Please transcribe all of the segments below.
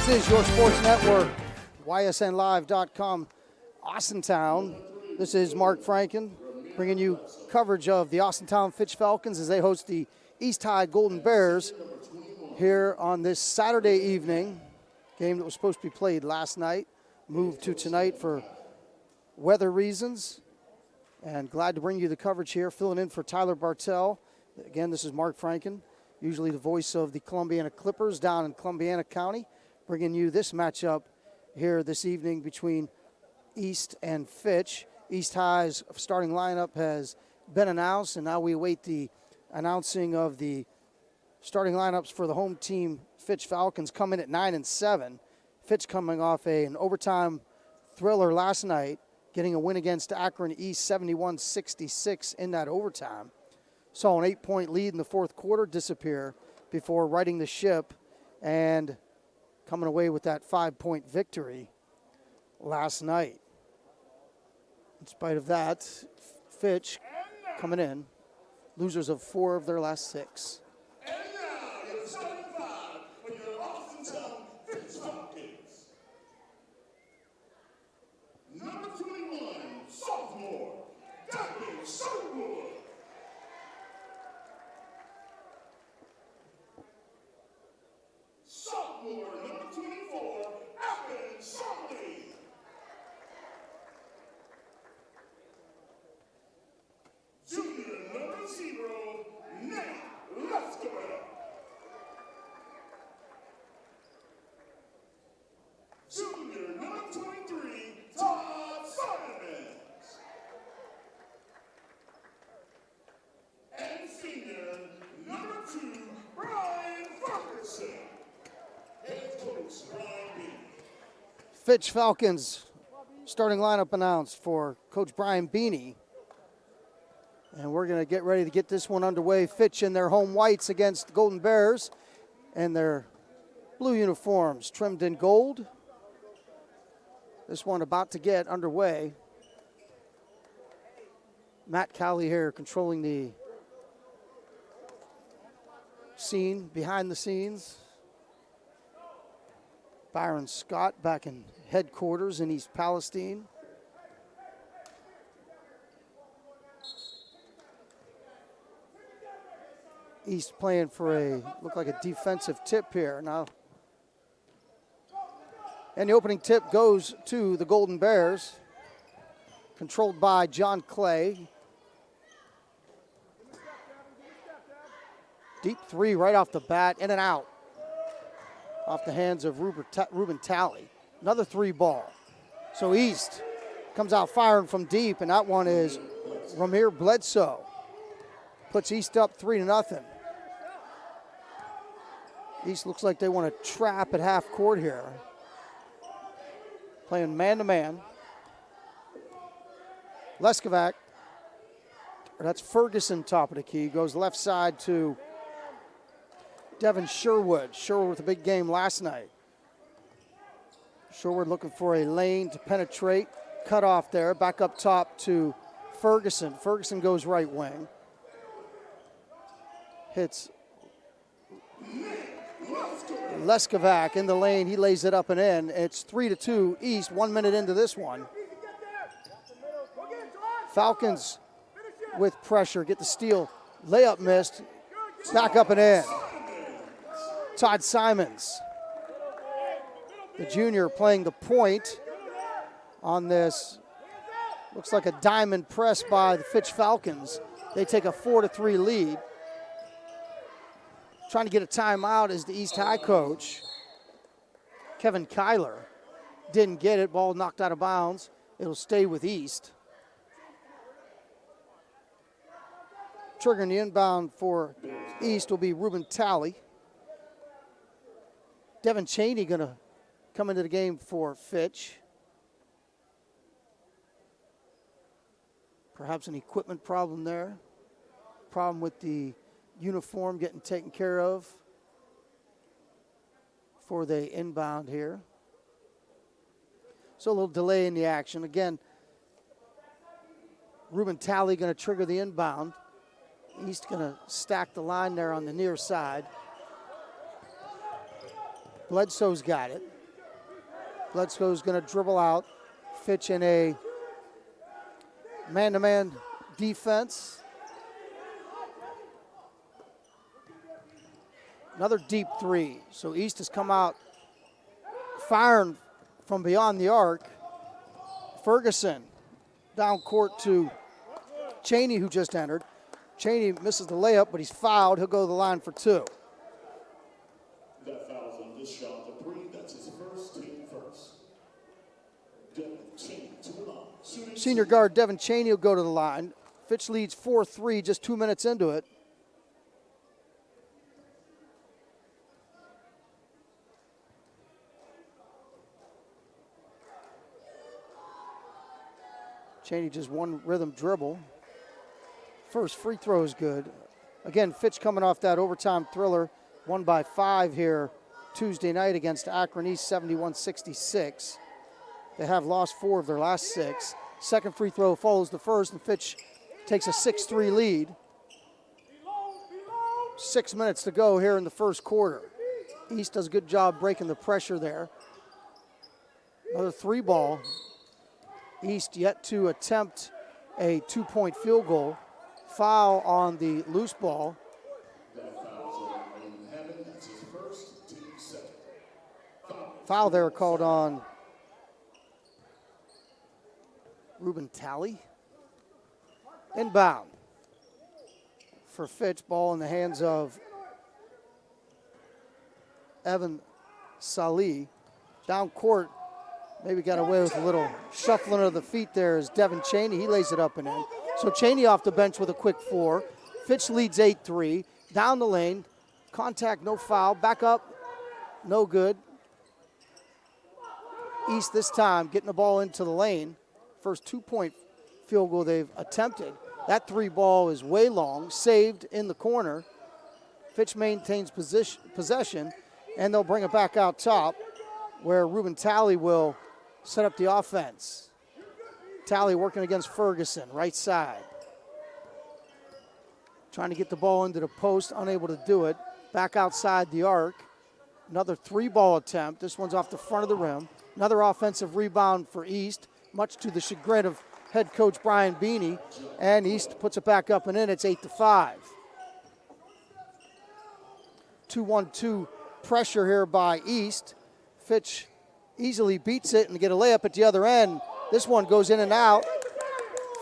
This is your sports network, ysnlive.com, Austintown. This is Mark Franken bringing you coverage of the Austintown Fitch Falcons as they host the East High Golden Bears here on this Saturday evening. Game that was supposed to be played last night, moved to tonight for weather reasons. And glad to bring you the coverage here, filling in for Tyler Bartell. Again, this is Mark Franken, usually the voice of the Columbiana Clippers down in Columbiana County, bringing you this matchup here this evening between East and Fitch. East High's starting lineup has been announced, and now we await the announcing of the starting lineups for the home team. Fitch Falcons come in at 9-7. Fitch coming off an overtime thriller last night, getting a win against Akron East 71-66 in that overtime. Saw an 8-point lead in the fourth quarter disappear before righting the ship and coming away with that 5-point victory last night. In spite of that, Fitch coming in, losers of 4 of their last 6. And now, your starting 5 for your Austintown Fitch Falcons. Number 21, sophomore, Devin Sherwood. Sophomore, number 24, Evan Shirley. Junior, number 0, Nate Lefkovic. Junior, number 23, Todd Simons. And senior, number 2, Brian Ferguson. Head coach Brian Beanie. Fitch Falcons starting lineup announced for Coach Brian Beanie. And we're going to get ready to get this one underway. Fitch in their home whites against the Golden Bears and their blue uniforms trimmed in gold. This one about to get underway. Matt Cowley here controlling the scene, behind the scenes. Byron Scott back in headquarters in East Palestine. East playing for look like a defensive tip here now. And the opening tip goes to the Golden Bears, controlled by John Clay. Deep 3 right off the bat, in and out. Off the hands of Ruben Talley. Another 3 ball. So East comes out firing from deep, and that one is Ramir Bledsoe. Puts East up 3-0. East looks like they want to trap at half court here. Playing man-to-man. Lefkovic, that's Ferguson top of the key, goes left side to Devin Sherwood. Sherwood with a big game last night. Sherwood looking for a lane to penetrate. Cut off there, back up top to Ferguson. Ferguson goes right wing. Hits Lefkovic in the lane. He lays it up and in. It's 3-2 East, 1 minute into this one. Falcons with pressure, get the steal. Layup missed. Back up and in. Todd Simons, the junior, playing the point on this. Looks like a diamond press by the Fitch Falcons. They take a 4-3 lead. Trying to get a timeout is the East High coach, Kevin Kyler. Didn't get it, ball knocked out of bounds. It'll stay with East. Triggering the inbound for East will be Ruben Talley. Devin Chaney going to come into the game for Fitch. Perhaps an equipment problem there. Problem with the uniform getting taken care of for the inbound here. So a little delay in the action. Again, Ruben Talley going to trigger the inbound. East going to stack the line there on the near side. Bledsoe's got it. Bledsoe's going to dribble out. Fitch in a man-to-man defense. Another deep three. So East has come out firing from beyond the arc. Ferguson down court to Cheney, who just entered. Cheney misses the layup, but he's fouled. He'll go to the line for two. That foul's on this shot, the three. That's his first, team first. Devin Cheney to the line. Senior guard Devin Cheney will go to the line. Fitch leads 4-3, just 2 minutes into it. Cheney just one rhythm dribble. First free throw is good. Again, Fitch coming off that overtime thriller, won by 5 here Tuesday night against Akron East, 71-66. They have lost 4 of their last 6. Second free throw follows the first, and Fitch takes a 6-3 lead. 6 minutes to go here in the first quarter. East does a good job breaking the pressure there. Another 3-ball. East yet to attempt a 2-point field goal. Foul on the loose ball. Foul there called on Ruben Talley. Inbound for Fitch. Ball in the hands of Evan Salih. Down court, maybe got away with a little shuffling of the feet there is Devin Cheney. He lays it up and in. So Cheney off the bench with a quick 4. Fitch leads 8-3. Down the lane. Contact, no foul. Back up, no good. East this time getting the ball into the lane. First 2-point field goal they've attempted. That 3-ball is way long, saved in the corner. Fitch maintains possession, and they'll bring it back out top where Ruben Talley will set up the offense. Talley working against Ferguson, right side. Trying to get the ball into the post, unable to do it. Back outside the arc. Another 3-ball attempt. This one's off the front of the rim. Another offensive rebound for East, much to the chagrin of head coach Brian Beanie. And East puts it back up and in. It's 8-5. 2-1-2 pressure here by East. Fitch easily beats it and get a layup at the other end. This one goes in and out.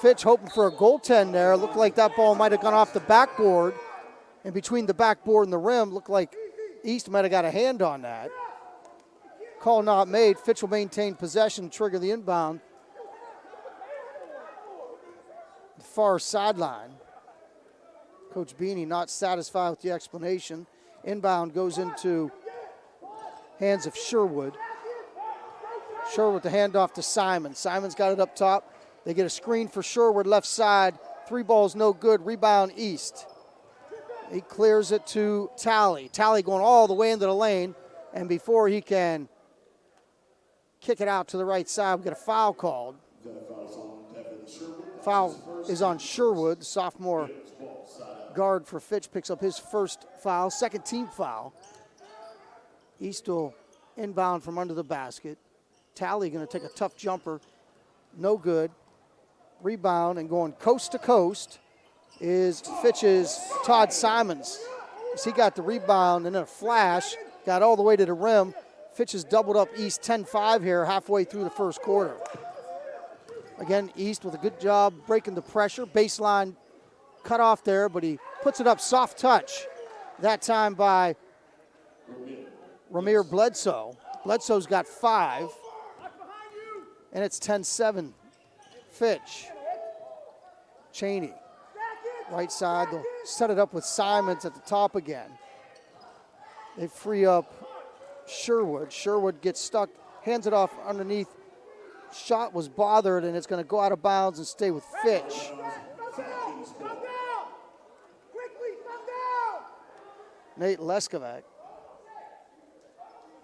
Fitch hoping for a goaltend there. Looked like that ball might have gone off the backboard. And between the backboard and the rim, looked like East might have got a hand on that. Call not made. Fitch will maintain possession, trigger the inbound. The far sideline. Coach Beanie not satisfied with the explanation. Inbound goes into hands of Sherwood. Sherwood with the handoff to Simon. Simon's got it up top. They get a screen for Sherwood left side. 3-ball's no good. Rebound East. He clears it to Talley. Talley going all the way into the lane. And before he can kick it out to the right side, we get a foul called. Foul is on Sherwood. The sophomore guard for Fitch picks up his first foul. Second team foul. East will inbound from under the basket. Talley going to take a tough jumper. No good. Rebound and going coast to coast is Fitch's Todd Simons. As he got the rebound and then a flash, got all the way to the rim. Fitch has doubled up East 10-5 here halfway through the first quarter. Again, East with a good job breaking the pressure. Baseline cut off there, but he puts it up soft touch. That time by Ramir Bledsoe. Bledsoe's got 5. And it's 10-7. Fitch. Cheney. Right side. They'll set it up with Simons at the top again. They free up Sherwood. Sherwood gets stuck, hands it off underneath. Shot was bothered, and it's going to go out of bounds and stay with Fitch. Nate Leskovac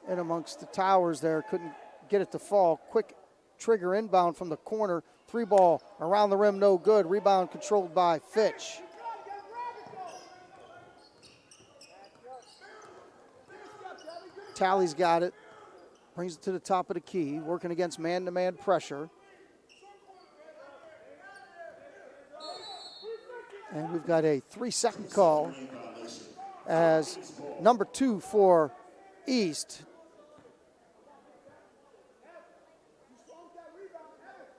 in amongst the towers there. Couldn't get it to fall. Quick trigger inbound from the corner. 3-ball around the rim, no good. Rebound controlled by Fitch. Talley's got it. Brings it to the top of the key, working against man-to-man pressure. And we've got a 3-second call as number 2 for East.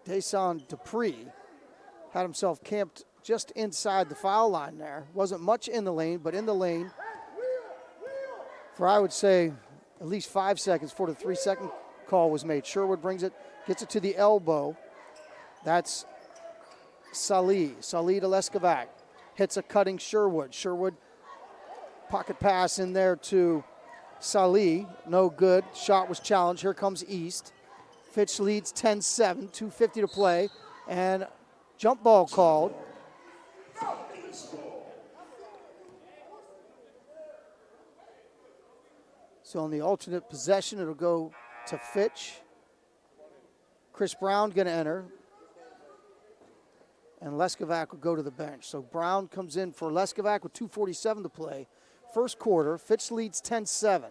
Deson Dupree had himself camped just inside the foul line there. Wasn't much in the lane, but in the lane for, I would say, at least 5 seconds before the 3-second call was made. Sherwood brings it, gets it to the elbow. That's Salih to Leskovac. Hits a cutting Sherwood. Sherwood, pocket pass in there to Salih. No good. Shot was challenged. Here comes East. Fitch leads 10-7, 2:50 to play. And jump ball called. So on the alternate possession, it'll go to Fitch. Chris Brown going to enter. And Leskovac will go to the bench. So Brown comes in for Leskovac with 2:47 to play. First quarter, Fitch leads 10-7.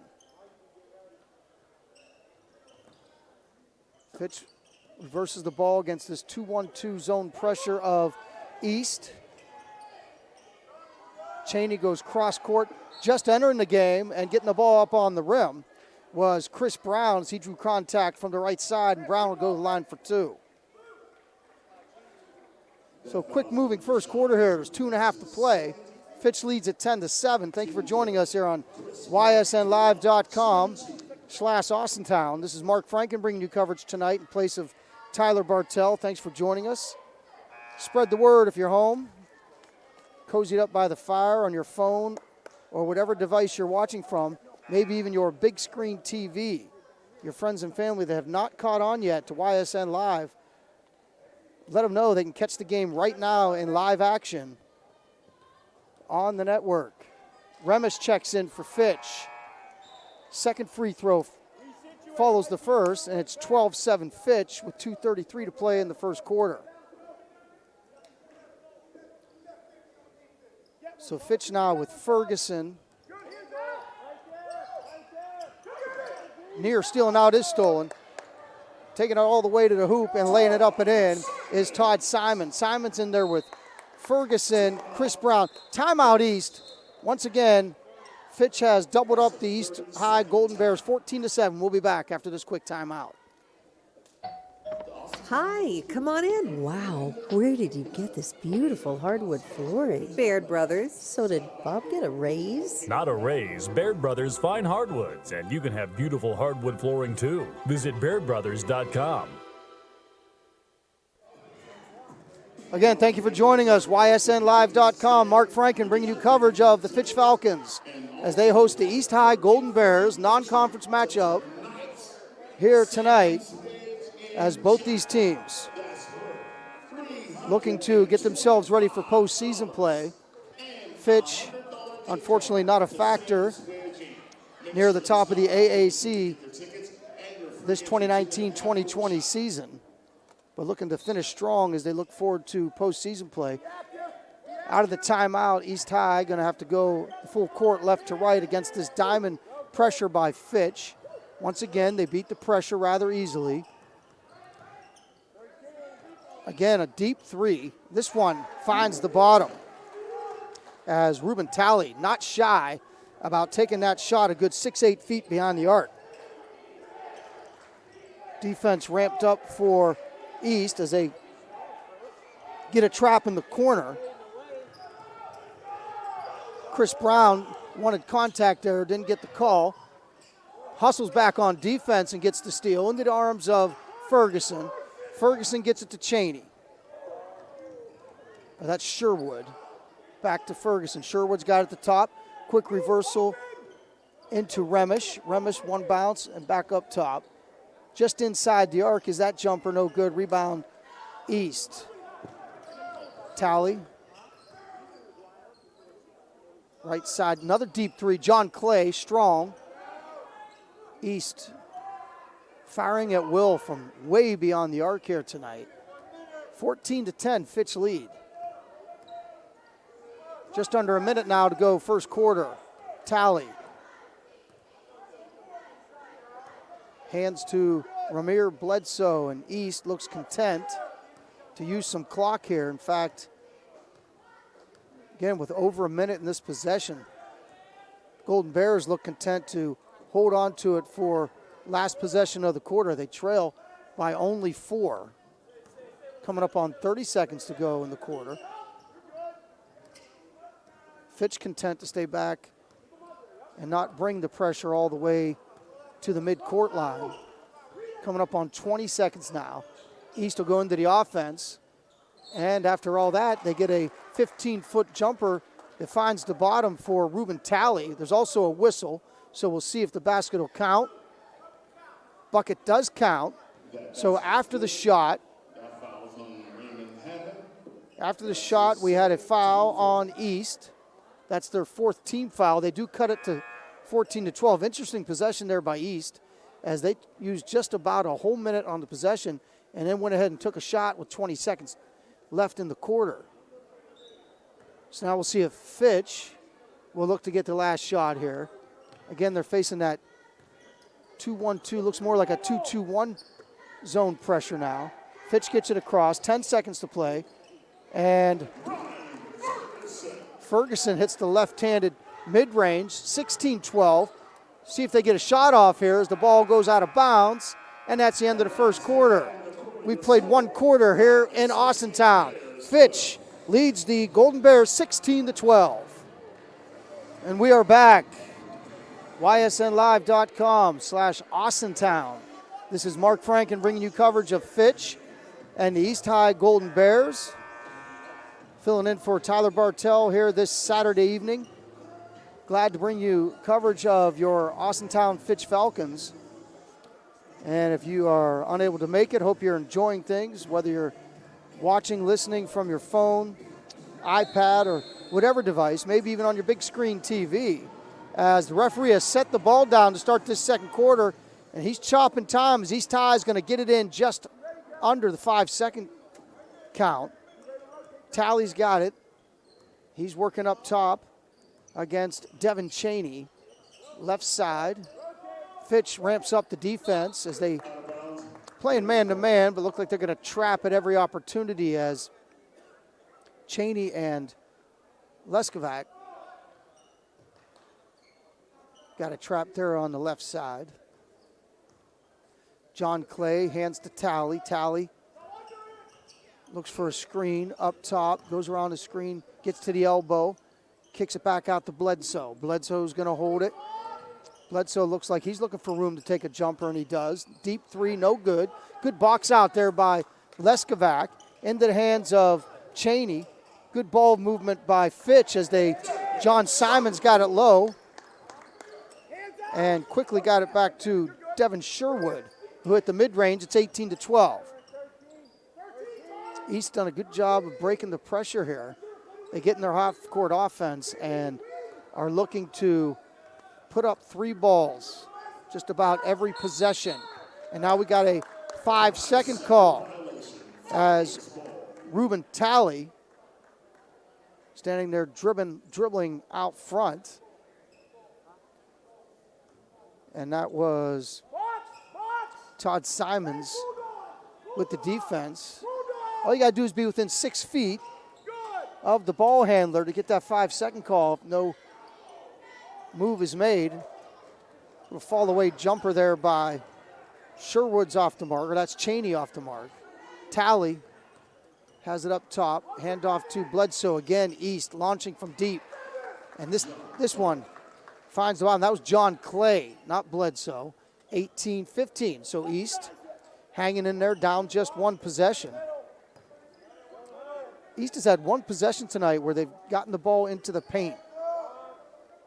Fitch reverses the ball against this 2-1-2 zone pressure of East. Cheney goes cross court. Just entering the game and getting the ball up on the rim was Chris Brown as he drew contact from the right side, and Brown will go to the line for 2. So quick moving first quarter here. There's 2.5 to play. Fitch leads at 10-7. Thank you for joining us here on ysnlive.com/Austintown. This is Mark Franken bringing you coverage tonight in place of Tyler Bartell. Thanks for joining us. Spread the word if you're home, cozied up by the fire on your phone or whatever device you're watching from, maybe even your big screen TV. Your friends and family that have not caught on yet to YSN Live, let them know they can catch the game right now in live action on the network. Remis checks in for Fitch. Second free throw follows the first, and it's 12-7 Fitch with 2:33 to play in the first quarter. So Fitch now with Ferguson. Near stealing out is stolen. Taking it all the way to the hoop and laying it up and in is Todd Simon. Simon's in there with Ferguson, Chris Brown. Timeout East. Once again, Fitch has doubled up the East High Golden Bears 14-7. We'll be back after this quick timeout. Hi, come on in. Wow, where did you get this beautiful hardwood flooring? Baird Brothers. So did Bob get a raise? Not a raise. Baird Brothers fine hardwoods, and you can have beautiful hardwood flooring too. Visit BairdBrothers.com. Again, thank you for joining us. YSNLive.com. Mark Franken bringing you coverage of the Fitch Falcons as they host the East High Golden Bears non-conference matchup here tonight, as both these teams looking to get themselves ready for postseason play. Fitch, unfortunately, not a factor near the top of the AAC this 2019-2020 season, but looking to finish strong as they look forward to postseason play. Out of the timeout, East High going to have to go full court left to right against this diamond pressure by Fitch. Once again, they beat the pressure rather easily. Again, a deep three. This one finds the bottom as Ruben Talley, not shy about taking that shot a good 6-8 feet behind the arc. Defense ramped up for East as they get a trap in the corner. Chris Brown wanted contact there, didn't get the call. Hustles back on defense and gets the steal into the arms of Ferguson. Ferguson gets it to Cheney. That's Sherwood. Back to Ferguson. Sherwood's got it at the top. Quick reversal into Remish. Remish one bounce and back up top. Just inside the arc is that jumper, no good. Rebound East. Talley. Right side, another deep three. John Clay, strong. East firing at will from way beyond the arc here tonight. 14-10, Fitch lead. Just under a minute now to go, first quarter. Talley. Hands to Ramir Bledsoe, and East looks content to use some clock here. In fact, again, with over a minute in this possession, Golden Bears look content to hold on to it for last possession of the quarter. They trail by only 4. Coming up on 30 seconds to go in the quarter. Fitch content to stay back and not bring the pressure all the way to the midcourt line. Coming up on 20 seconds now. East will go into the offense. And after all that, they get a 15-foot jumper that finds the bottom for Ruben Talley. There's also a whistle, so we'll see if the basket will count. Bucket does count. So after the shot, we had a foul on East. That's their 4th team foul. They do cut it to 14-12. Interesting possession there by East, as they used just about a whole minute on the possession and then went ahead and took a shot with 20 seconds left in the quarter. So now we'll see if Fitch will look to get the last shot here. Again, they're facing that 2-1-2, looks more like a 2-2-1 zone pressure now. Fitch gets it across, 10 seconds to play, and Ferguson hits the left-handed mid-range, 16-12. See if they get a shot off here as the ball goes out of bounds, and that's the end of the first quarter. We played 1 quarter here in Austintown. Fitch leads the Golden Bears 16-12. And we are back. ysnlive.com/Austintown. This is Mark Franken bringing you coverage of Fitch and the East High Golden Bears. Filling in for Tyler Bartell here this Saturday evening. Glad to bring you coverage of your Austintown Fitch Falcons. And if you are unable to make it, hope you're enjoying things, whether you're watching, listening from your phone, iPad, or whatever device, maybe even on your big screen TV, as the referee has set the ball down to start this second quarter, and he's chopping time as East High is going to get it in just under the 5-second count. Talley's got it. He's working up top against Devin Cheney, left side. Fitch ramps up the defense as they playing man-to-man, but look like they're going to trap at every opportunity as Cheney and Leskovac got a trap there on the left side. John Clay hands to Talley. Talley looks for a screen up top, goes around the screen, gets to the elbow, kicks it back out to Bledsoe. Bledsoe's going to hold it. Bledsoe looks like he's looking for room to take a jumper, and he does. Deep 3, no good. Good box out there by Leskovac into the hands of Cheney. Good ball movement by Fitch as John Simons got it low and quickly got it back to Devin Sherwood, who hit the mid-range. It's 18-12. East done a good job of breaking the pressure here. They get in their half-court offense and are looking to put up 3 balls just about every possession. And now we got a 5-second call as Ruben Talley standing there dribbling out front. And that was Todd Simons with the defense. All you got to do is be within 6 feet of the ball handler to get that 5-second call. If no move is made, a fall away jumper there by Sherwood's off the mark, or that's Cheney off the mark. Talley has it up top, handoff to Bledsoe again. East launching from deep, and this one finds the bottom. That was John Clay, not Bledsoe. 18-15. So East hanging in there, down just 1 possession. East has had 1 possession tonight where they've gotten the ball into the paint.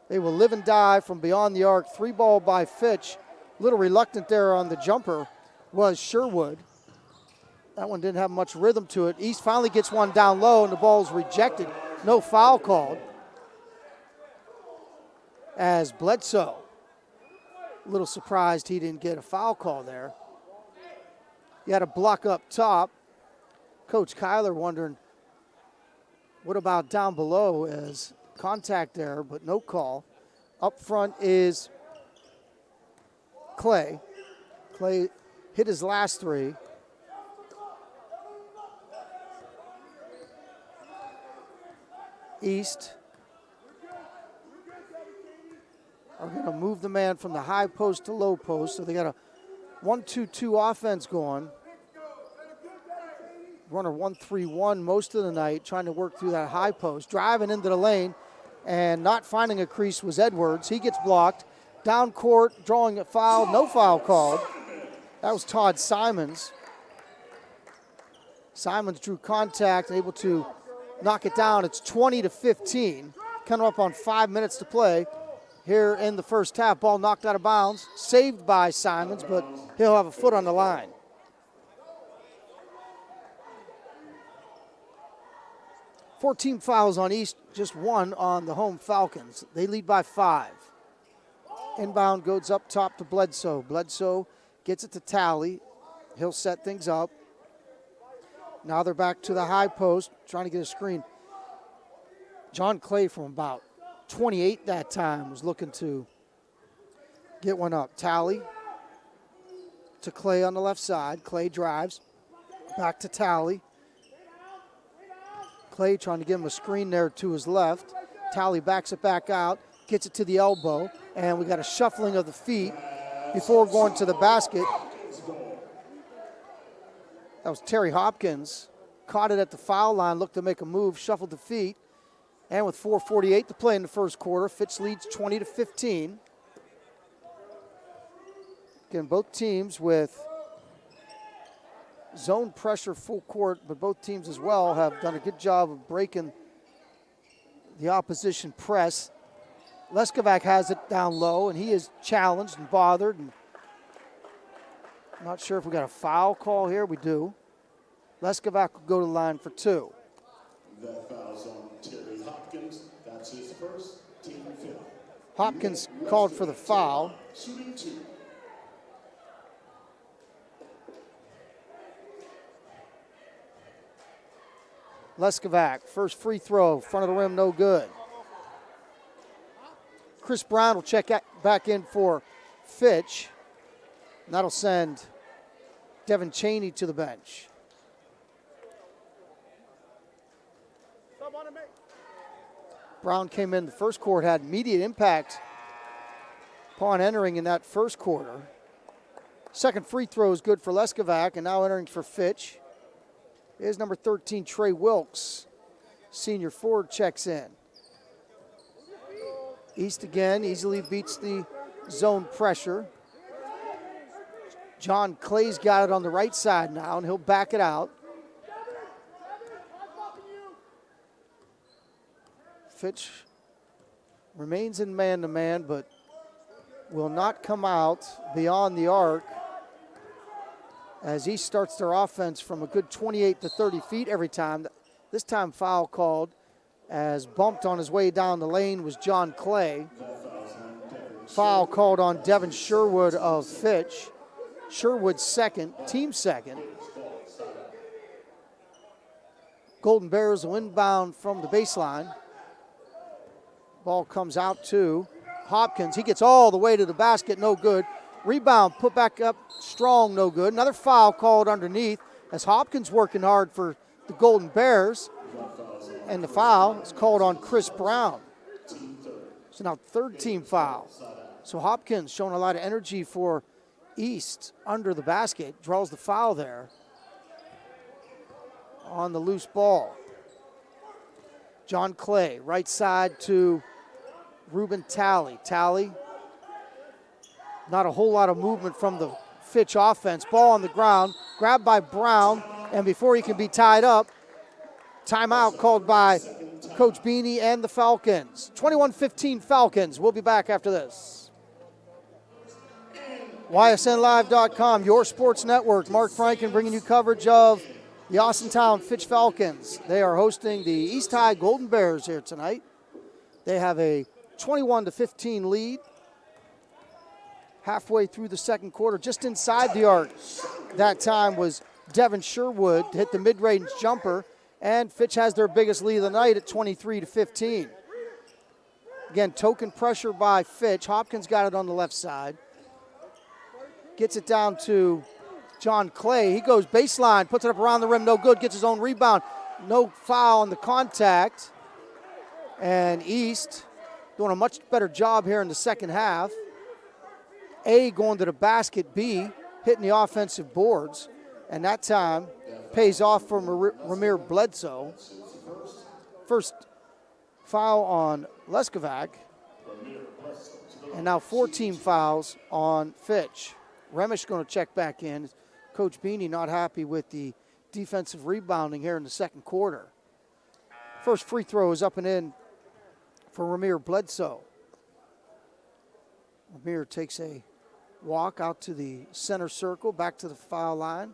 They will live and die from beyond the arc. 3 ball by Fitch. A little reluctant there on the jumper was Sherwood. That one didn't have much rhythm to it. East finally gets one down low, and the ball's rejected. No foul called. As Bledsoe, a little surprised he didn't get a foul call there. You had a block up top. Coach Kyler wondering, what about down below, as contact there, but no call. Up front is Clay. Clay hit his last three. East are going to move the man from the high post to low post. So they got a 1-2-2 offense going. Runner 1-3-1 most of the night, trying to work through that high post. Driving into the lane and not finding a crease was Edwards. He gets blocked. Down court, drawing a foul, no foul called. That was Todd Simons. Simons drew contact and able to knock it down. It's 20-15. Coming up on 5 minutes to play here in the first half. Ball knocked out of bounds, saved by Simons, but he'll have a foot on the line. Four team fouls on East, just one on the home Falcons. They lead by 5. Inbound goes up top to Bledsoe. Bledsoe gets it to Talley. He'll set things up. Now they're back to the high post, trying to get a screen. John Clay from about 28 that time was looking to get one up. Talley to Clay on the left side. Clay drives. Back to Talley. Clay trying to give him a screen there to his left. Talley backs it back out, gets it to the elbow, and we got a shuffling of the feet before going to the basket. That was Terry Hopkins. Caught it at the foul line, looked to make a move, shuffled the feet. And with 4:48 to play in the first quarter, Fitch leads 20-15. Again, both teams with zone pressure full court, but both teams as well have done a good job of breaking the opposition press. Leskovac has it down low, and he is challenged and bothered. And I'm not sure if we got a foul call here. We do. Leskovac will go to the line for 2. That foul's on Terry Hopkins. That's his first, team fifth. Hopkins called for the foul. Shooting 2. Leskovac, first free throw, front of the rim, no good. Chris Brown will check back in for Fitch. And that'll send Devin Chaney to the bench. Brown came in the first quarter, had immediate impact upon entering in that first quarter. Second free throw is good for Leskovac, and now entering for Fitch is number 13, Trey Wilkes. Senior forward checks in. East again easily beats the zone pressure. John Clay's got it on the right side now, and he'll back it out. Fitch remains in man-to-man, but will not come out beyond the arc as East starts their offense from a good 28 to 30 feet every time. This time foul called as bumped on his way down the lane was John Clay. Foul called on Devin Sherwood of Fitch. Sherwood's second, team second. Golden Bears will inbound from the baseline. Ball comes out to Hopkins. He gets all the way to the basket, no good. Rebound put back up strong, no good. Another foul called underneath as Hopkins working hard for the Golden Bears. And the foul is called on Chris Brown. So now third team foul. So Hopkins showing a lot of energy for East under the basket. Draws the foul there on the loose ball. John Clay, right side to Ruben Talley. Talley, not a whole lot of movement from the Fitch offense. Ball on the ground, grabbed by Brown, and before he can be tied up, timeout called by Coach Beanie and the Falcons. 21-15 Falcons. We'll be back after this. YSNLive.com, your sports network. Mark Franken bringing you coverage of the Austintown Fitch Falcons. They are hosting the East High Golden Bears here tonight. They have a 21-15 lead. Halfway through the second quarter, just inside the arc. That time was Devin Sherwood to hit the mid-range jumper, and Fitch has their biggest lead of the night at 23-15. Again, token pressure by Fitch. Hopkins got it on the left side. Gets it down to John Clay. He goes baseline, puts it up around the rim, no good, gets his own rebound. No foul on the contact. And East doing a much better job here in the second half. A going to the basket, B hitting the offensive boards. And that time pays off for Ramir Bledsoe. First foul on Leskovac. And now 14 fouls on Fitch. Remish going to check back in. Coach Beanie not happy with the defensive rebounding here in the second quarter. First free throw is up and in for Ramir Bledsoe. Ramir takes a walk out to the center circle, back to the foul line.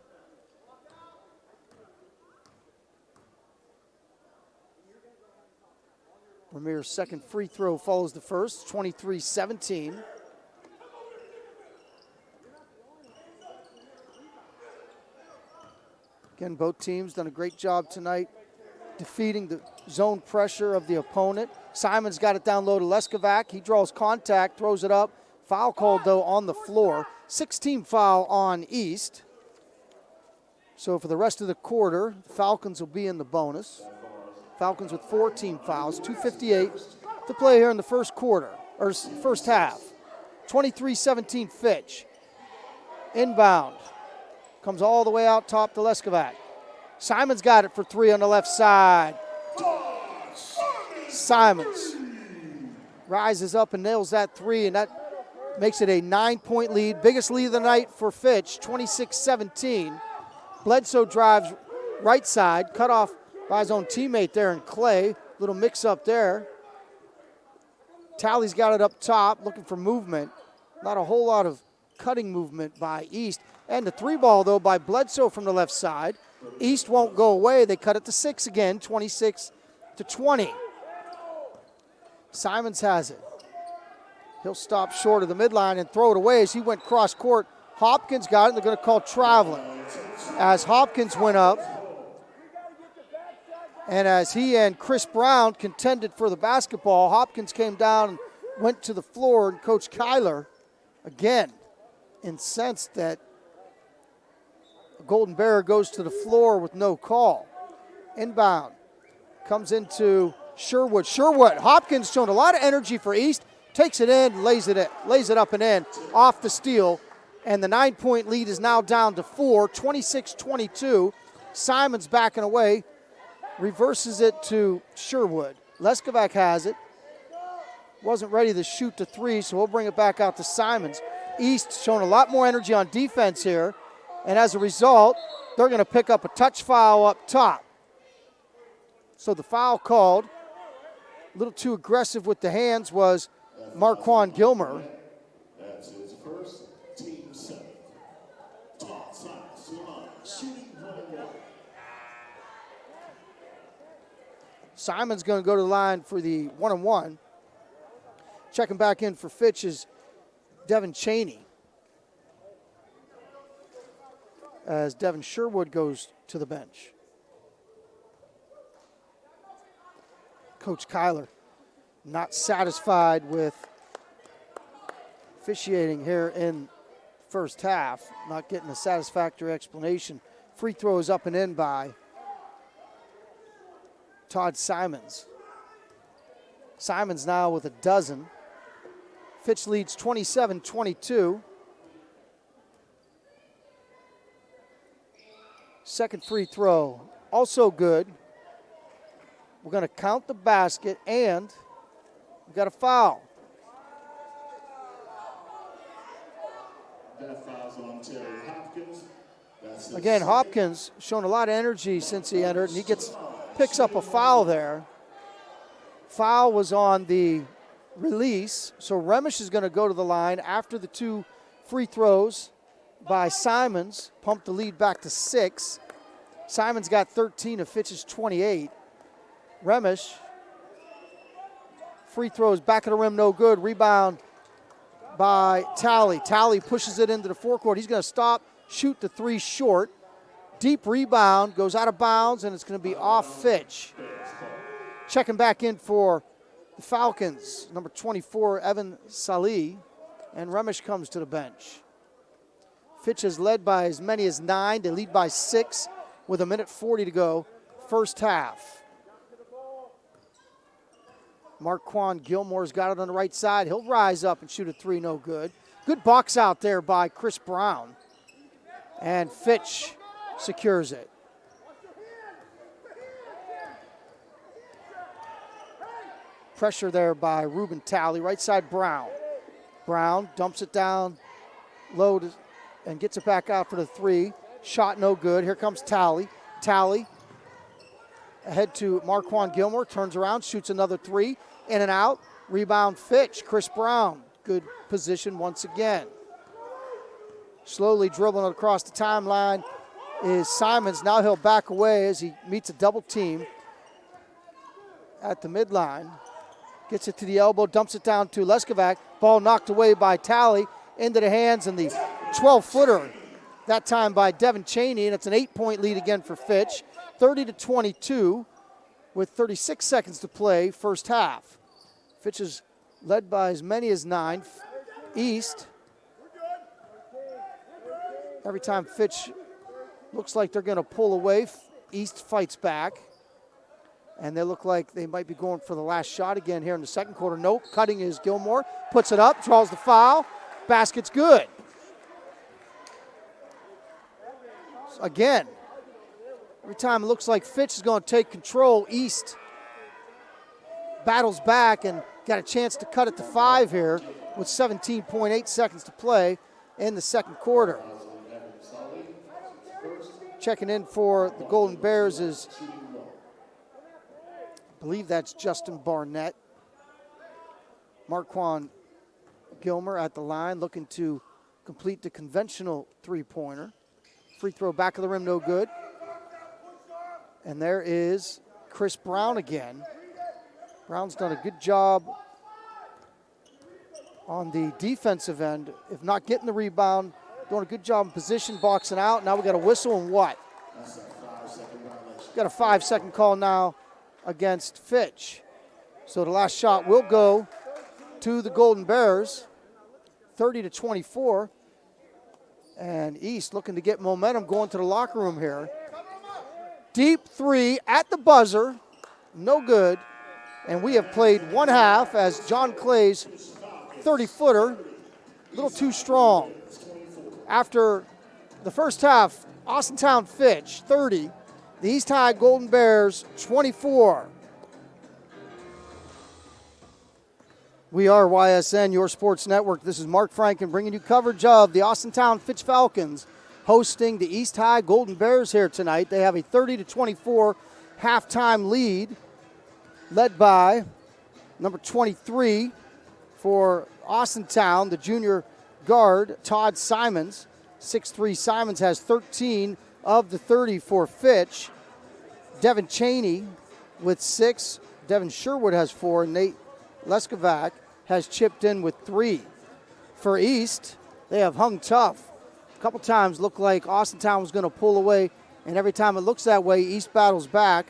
Ramir's second free throw follows the first, 23-17. Again, both teams done a great job tonight defeating the zone pressure of the opponent. Simon's got it down low to Leskovac. He draws contact, throws it up. Foul called, though, on the floor. 16 foul on East. So for the rest of the quarter, the Falcons will be in the bonus. Falcons with 14 fouls, 2:58 to play here in the first quarter, or first half. 23-17 Fitch. Inbound. Comes all the way out top to Leskovac. Simon's got it for three on the left side. Simons rises up and nails that three, and that makes it a 9-point lead. Biggest lead of the night for Fitch, 26-17. Bledsoe drives right side, cut off by his own teammate there in Clay. Little mix-up there. Talley's got it up top, looking for movement. Not a whole lot of cutting movement by East. And the three ball, though, by Bledsoe from the left side. East won't go away. They cut it to 6 again, 26-20. Simons has it. He'll stop short of the midline and throw it away as he went cross court. Hopkins got it, and they're going to call traveling. As Hopkins went up, and as he and Chris Brown contended for the basketball, Hopkins came down and went to the floor, and Coach Kyler, again, incensed that Golden Bear goes to the floor with no call. Inbound. Comes into Sherwood. Sherwood. Hopkins showing a lot of energy for East. Takes it in, lays it up and in. Off the steal. And the 9-point lead is now down to 4. 26-22. Simons backing away. Reverses it to Sherwood. Leskovac has it. Wasn't ready to shoot the three, so we'll bring it back out to Simons. East showing a lot more energy on defense here. And as a result, they're going to pick up a touch foul up top. So the foul called, a little too aggressive with the hands, was Marquand Gilmer. That's his first, team 7. Todd Simons to the line, shooting 1-1. Simon's going to go to the line for the 1-on-1. Checking back in for Fitch is Devin Chaney, as Devin Sherwood goes to the bench. Coach Kyler not satisfied with officiating here in first half, not getting a satisfactory explanation. Free throw is up and in by Todd Simons. Simons now with a dozen. Fitch leads 27-22. Second free throw, also good. We're going to count the basket, and we've got a foul. That foul's on Terry Hopkins. Again, Hopkins showing a lot of energy since he entered, and he picks up a foul there. Foul was on the release, so Remish is going to go to the line after the two free throws by Simons, pumped the lead back to 6. Simons got 13 of Fitch's 28. Remish, free throws back of the rim, no good. Rebound by Talley. Talley pushes it into the forecourt. He's going to stop, shoot the three short. Deep rebound, goes out of bounds, and it's going to be off Fitch. Checking back in for the Falcons, number 24, Evan Salih, and Remish comes to the bench. Fitch has led by as many as 9. They lead by 6 with 1:40 to go, first half. Marquand Gilmore's got it on the right side. He'll rise up and shoot a 3, no good. Good box out there by Chris Brown. And Fitch secures it. Pressure there by Ruben Talley, right side Brown. Brown dumps it down low and gets it back out for the 3. Shot no good. Here comes Talley. Talley ahead to Marquand Gilmore, turns around, shoots another 3. In and out. Rebound Fitch. Chris Brown. Good position once again. Slowly dribbling across the timeline is Simons. Now he'll back away as he meets a double team at the midline. Gets it to the elbow, dumps it down to Leskovac. Ball knocked away by Talley into the hands, and the 12-footer, that time by Devin Chaney, and it's an 8-point lead again for Fitch. 30-22 with 36 seconds to play, first half. Fitch is led by as many as 9. East, every time Fitch looks like they're going to pull away, East fights back. And they look like they might be going for the last shot again here in the second quarter. Nope, cutting is Gilmore. Puts it up, draws the foul. Basket's good. Again, every time it looks like Fitch is going to take control, East battles back and got a chance to cut it to 5 here with 17.8 seconds to play in the second quarter. Checking in for the Golden Bears is, I believe that's Justin Barnett. Marquand Gilmer at the line looking to complete the conventional 3-pointer. Free throw back of the rim, no good. And there is Chris Brown again. Brown's done a good job on the defensive end, if not getting the rebound, doing a good job in position, boxing out. Now we got a whistle and what? Got a 5-second call now against Fitch. So the last shot will go to the Golden Bears, 30-24. And East looking to get momentum going to the locker room here. Deep 3 at the buzzer, no good. And we have played one half as John Clay's 30-footer, a little too strong. After the first half, Austintown Fitch, 30. The East High Golden Bears, 24. We are YSN, your sports network. This is Mark Franken bringing you coverage of the Austintown Fitch Falcons hosting the East High Golden Bears here tonight. They have a 30-24 halftime lead, led by number 23 for Austintown, the junior guard, Todd Simons. 6'3" Simons has 13 of the 30 for Fitch. Devin Chaney with 6. Devin Sherwood has 4. Nate Leskovac has chipped in with 3. For East, they have hung tough. A couple times looked like Austintown was going to pull away, and every time it looks that way, East battles back.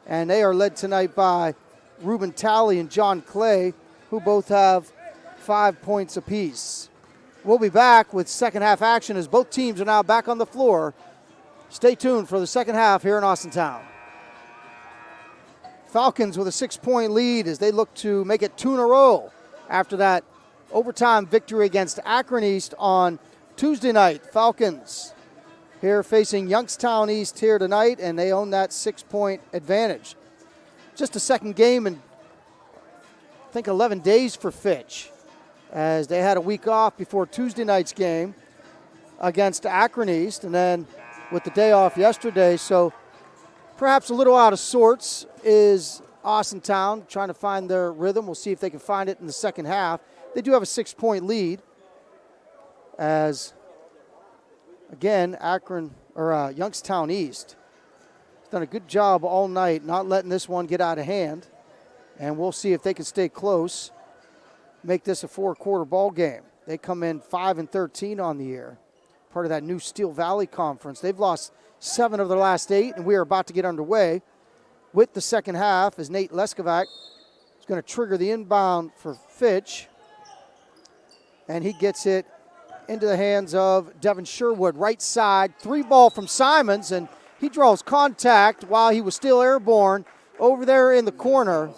And they are led tonight by Ruben Talley and John Clay, who both have 5 points apiece. We'll be back with second half action as both teams are now back on the floor. Stay tuned for the second half here in Austintown. Falcons with a 6-point lead as they look to make it 2 in a row after that overtime victory against Akron East on Tuesday night. Falcons here facing Youngstown East here tonight, and they own that 6-point advantage. Just a second game in, I think, 11 days for Fitch, as they had a week off before Tuesday night's game against Akron East, and then with the day off yesterday. So perhaps a little out of sorts is Austintown, trying to find their rhythm. We'll see if they can find it in the second half. They do have a 6-point lead, as again, Youngstown East has done a good job all night not letting this one get out of hand. And we'll see if they can stay close, make this a 4-quarter ball game. They come in 5-13 on the year, part of that new Steel Valley Conference. They've lost 7 of their last 8, and we are about to get underway with the second half as Nate Leskovac is going to trigger the inbound for Fitch. And he gets it into the hands of Devin Sherwood. Right side, 3-ball from Simons, and he draws contact while he was still airborne over there in the corner.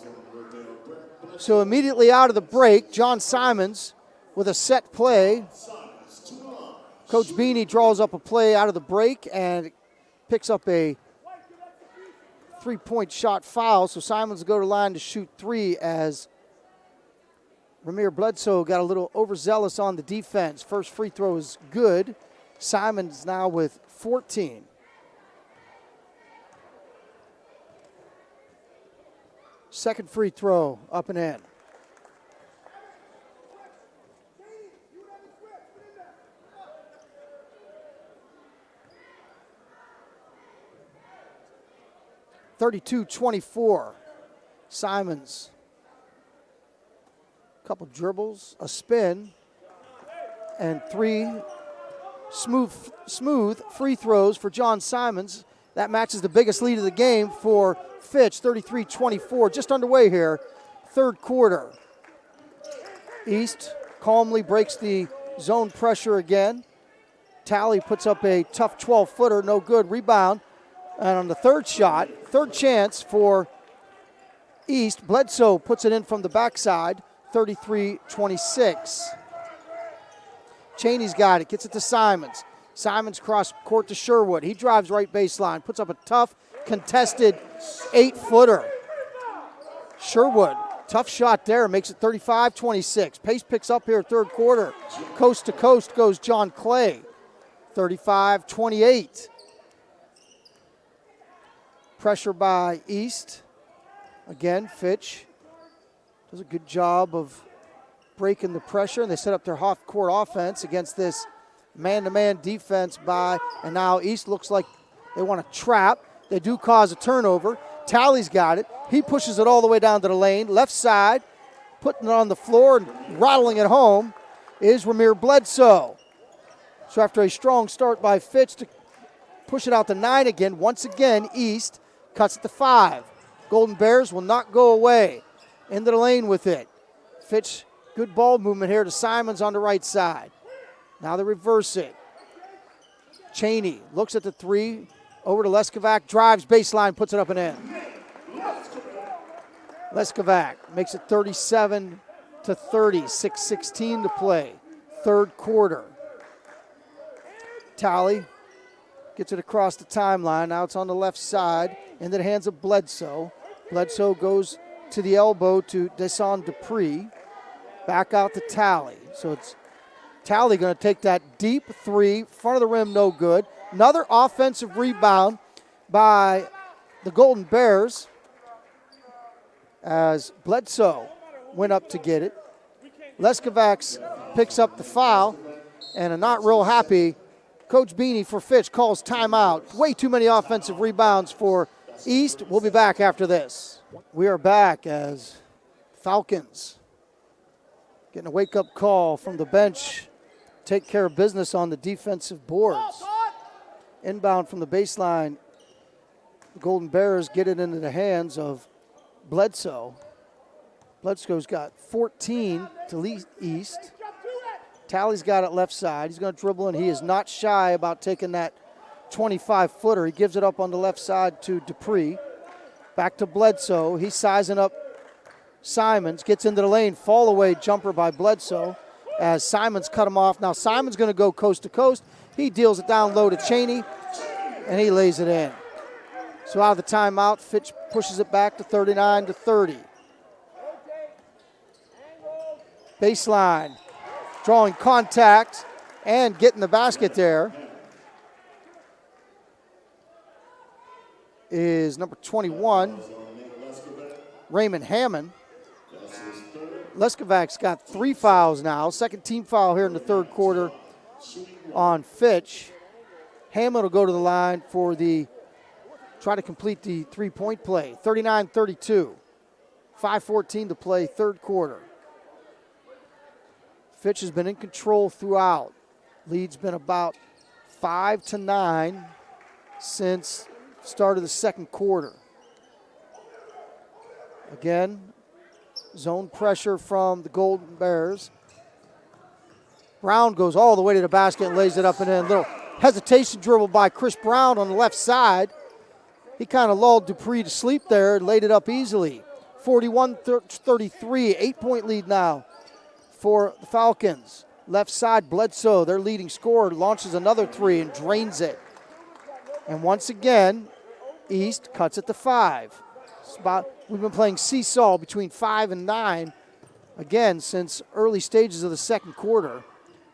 So immediately out of the break, John Simons with a set play. Coach Beanie draws up a play out of the break and picks up a 3-point shot foul. So Simons will go to line to shoot 3 as Ramir Bledsoe got a little overzealous on the defense. First free throw is good. Simons now with 14. Second free throw up and in. (32-24). Simons. Couple dribbles, a spin, and 3 smooth free throws for John Simons. That matches the biggest lead of the game for Fitch, 33-24. Just underway here, third quarter. East calmly breaks the zone pressure again. Talley puts up a tough 12-footer, no good. Rebound. And on the third shot, third chance for East, Bledsoe puts it in from the backside, 33-26. Cheney's got it, gets it to Simons. Simons cross court to Sherwood. He drives right baseline, puts up a tough, contested 8-footer. Sherwood, tough shot there, makes it 35-26. Pace picks up here third quarter. Coast to coast goes John Clay, 35-28. Pressure by East. Again, Fitch does a good job of breaking the pressure, and they set up their half-court offense against this man-to-man defense by, and now East looks like they want to trap. They do cause a turnover. Talley's got it. He pushes it all the way down to the lane. Left side, putting it on the floor and rattling it home is Ramir Bledsoe. So after a strong start by Fitch to push it out to 9 again, once again, East cuts it to 5. Golden Bears will not go away. Into the lane with it. Fitch, good ball movement here to Simons on the right side. Now they reverse it. Cheney looks at the 3, over to Leskovac, drives baseline, puts it up and in. Leskovac makes it 37-30, 6:16 to play, third quarter. Talley gets it across the timeline. Now it's on the left side into the hands of Bledsoe. Bledsoe goes to the elbow to Deson Dupree. Back out to Talley. So it's Talley going to take that deep 3, front of the rim, no good. Another offensive rebound by the Golden Bears as Bledsoe went up to get it. Leskovac picks up the foul, and a not real happy Coach Beanie for Fitch calls timeout. Way too many offensive rebounds for East. We'll be back after this. We are back as Falcons getting a wake-up call from the bench. Take care of business on the defensive boards. Inbound from the baseline. The Golden Bears get it into the hands of Bledsoe. Bledsoe's got 14 to lead East. Talley's got it left side. He's going to dribble, and he is not shy about taking that 25-footer. He gives it up on the left side to Dupree. Back to Bledsoe. He's sizing up Simons. Gets into the lane. Fall away jumper by Bledsoe as Simons cut him off. Now Simons going to go coast to coast. He deals it down low to Cheney, and he lays it in. So out of the timeout, Fitch pushes it back to 39-30. Baseline. Drawing contact and getting the basket there is number 21, Raymond Hammond. Leskovac's got 3 fouls now. Second team foul here in the third quarter on Fitch. Hammond will go to the line for try to complete the 3-point play. 39-32. 5:14 to play, third quarter. Fitch has been in control throughout. Lead's been about 5-9 since start of the second quarter. Again, zone pressure from the Golden Bears. Brown goes all the way to the basket and lays it up and in. Little hesitation dribble by Chris Brown on the left side. He kind of lulled Dupree to sleep there and laid it up easily. 41-33, 8-point lead now for the Falcons. Left side, Bledsoe, their leading scorer, launches another three and drains it. And once again, East cuts it to 5. We've been playing seesaw between 5 and 9, again, since early stages of the second quarter.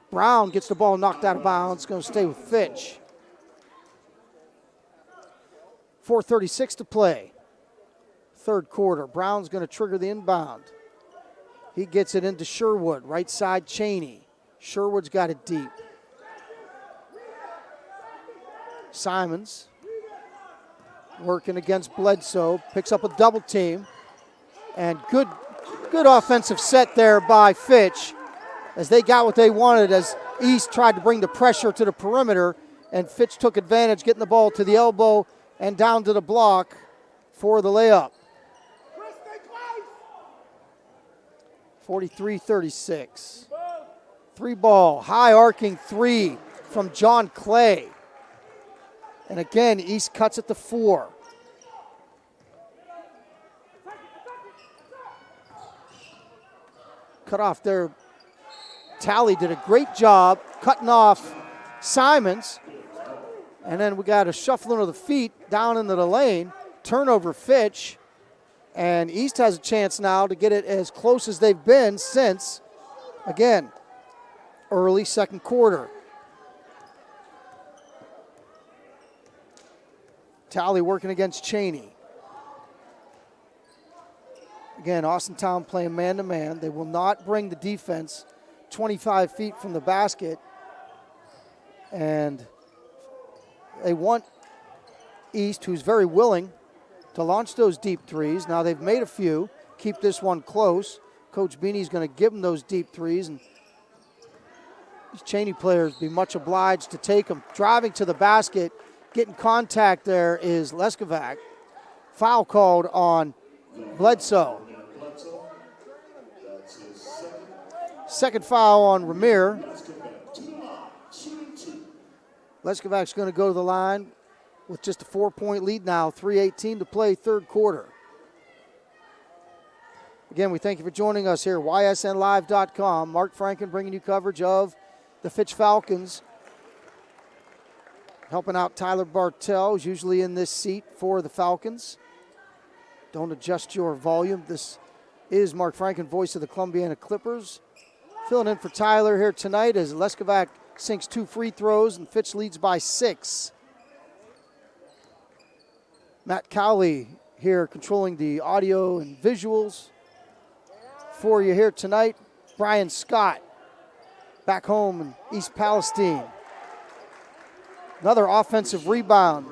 Brown gets the ball knocked out of bounds, going to stay with Fitch. 4:36 to play. Third quarter. Brown's going to trigger the inbound. He gets it into Sherwood. Right side, Cheney. Sherwood's got it deep. Simons working against Bledsoe. Picks up a double team. And good offensive set there by Fitch as they got what they wanted as East tried to bring the pressure to the perimeter. And Fitch took advantage, getting the ball to the elbow and down to the block for the layup. 43-36. 3-ball, high arcing three from John Clay. And again, East cuts it to 4. Cut off there. Talley did a great job cutting off Simons. And then we got a shuffling of the feet down into the lane. Turnover Fitch. And East has a chance now to get it as close as they've been since, again, early second quarter. Talley working against Cheney. Again, Austintown playing man-to-man. They will not bring the defense 25 feet from the basket. And they want East, who's very willing to launch those deep threes. Now they've made a few. Keep this one close. Coach Beanie's going to give them those deep threes. And these Cheney players be much obliged to take them. Driving to the basket, getting contact there is Leskovac. Foul called on Bledsoe. Second foul on Ramir. Leskovac's going to go to the line with just a 4-point lead now. 3:18 to play, third quarter. Again, we thank you for joining us here. YSNLive.com. Mark Franken bringing you coverage of the Fitch Falcons. Helping out Tyler Bartell, who's usually in this seat for the Falcons. Don't adjust your volume. This is Mark Franken, voice of the Columbiana Clippers. Filling in for Tyler here tonight as Leskovac sinks 2 free throws and Fitch leads by 6. Matt Cowley here controlling the audio and visuals for you here tonight. Brian Scott back home in East Palestine. Another offensive rebound.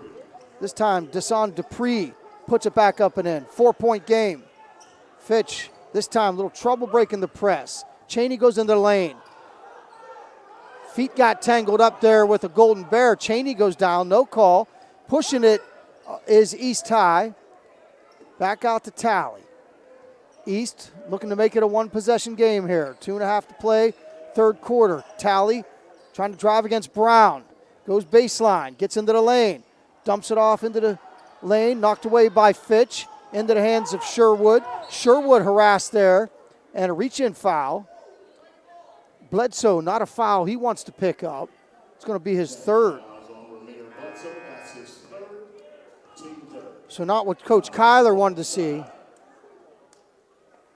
This time Desan Dupree puts it back up and in. 4-point game. Fitch, this time a little trouble breaking the press. Cheney goes into the lane. Feet got tangled up there with a Golden Bear. Cheney goes down, no call. Pushing it is East High. Back out to Talley. East looking to make it a one-possession game here. 2.5 to play, third quarter. Talley trying to drive against Brown. Goes baseline, gets into the lane. Dumps it off into the lane, knocked away by Fitch. Into the hands of Sherwood. Sherwood harassed there, and a reach-in foul. Bledsoe, not a foul he wants to pick up. It's going to be his third. So not what Coach Kyler wanted to see.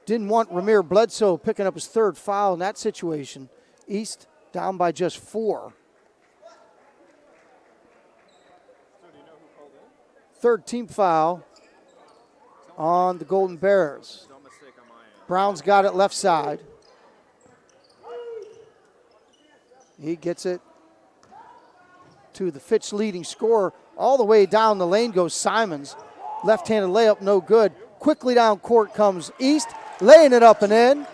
Didn't want Ramir Bledsoe picking up his third foul in that situation. East down by just 4. Third team foul on the Golden Bears. Brown's got it left side. He gets it to the Fitch leading scorer. All the way down the lane goes Simons. Left-handed layup, no good. Quickly down court comes East. Laying it up and in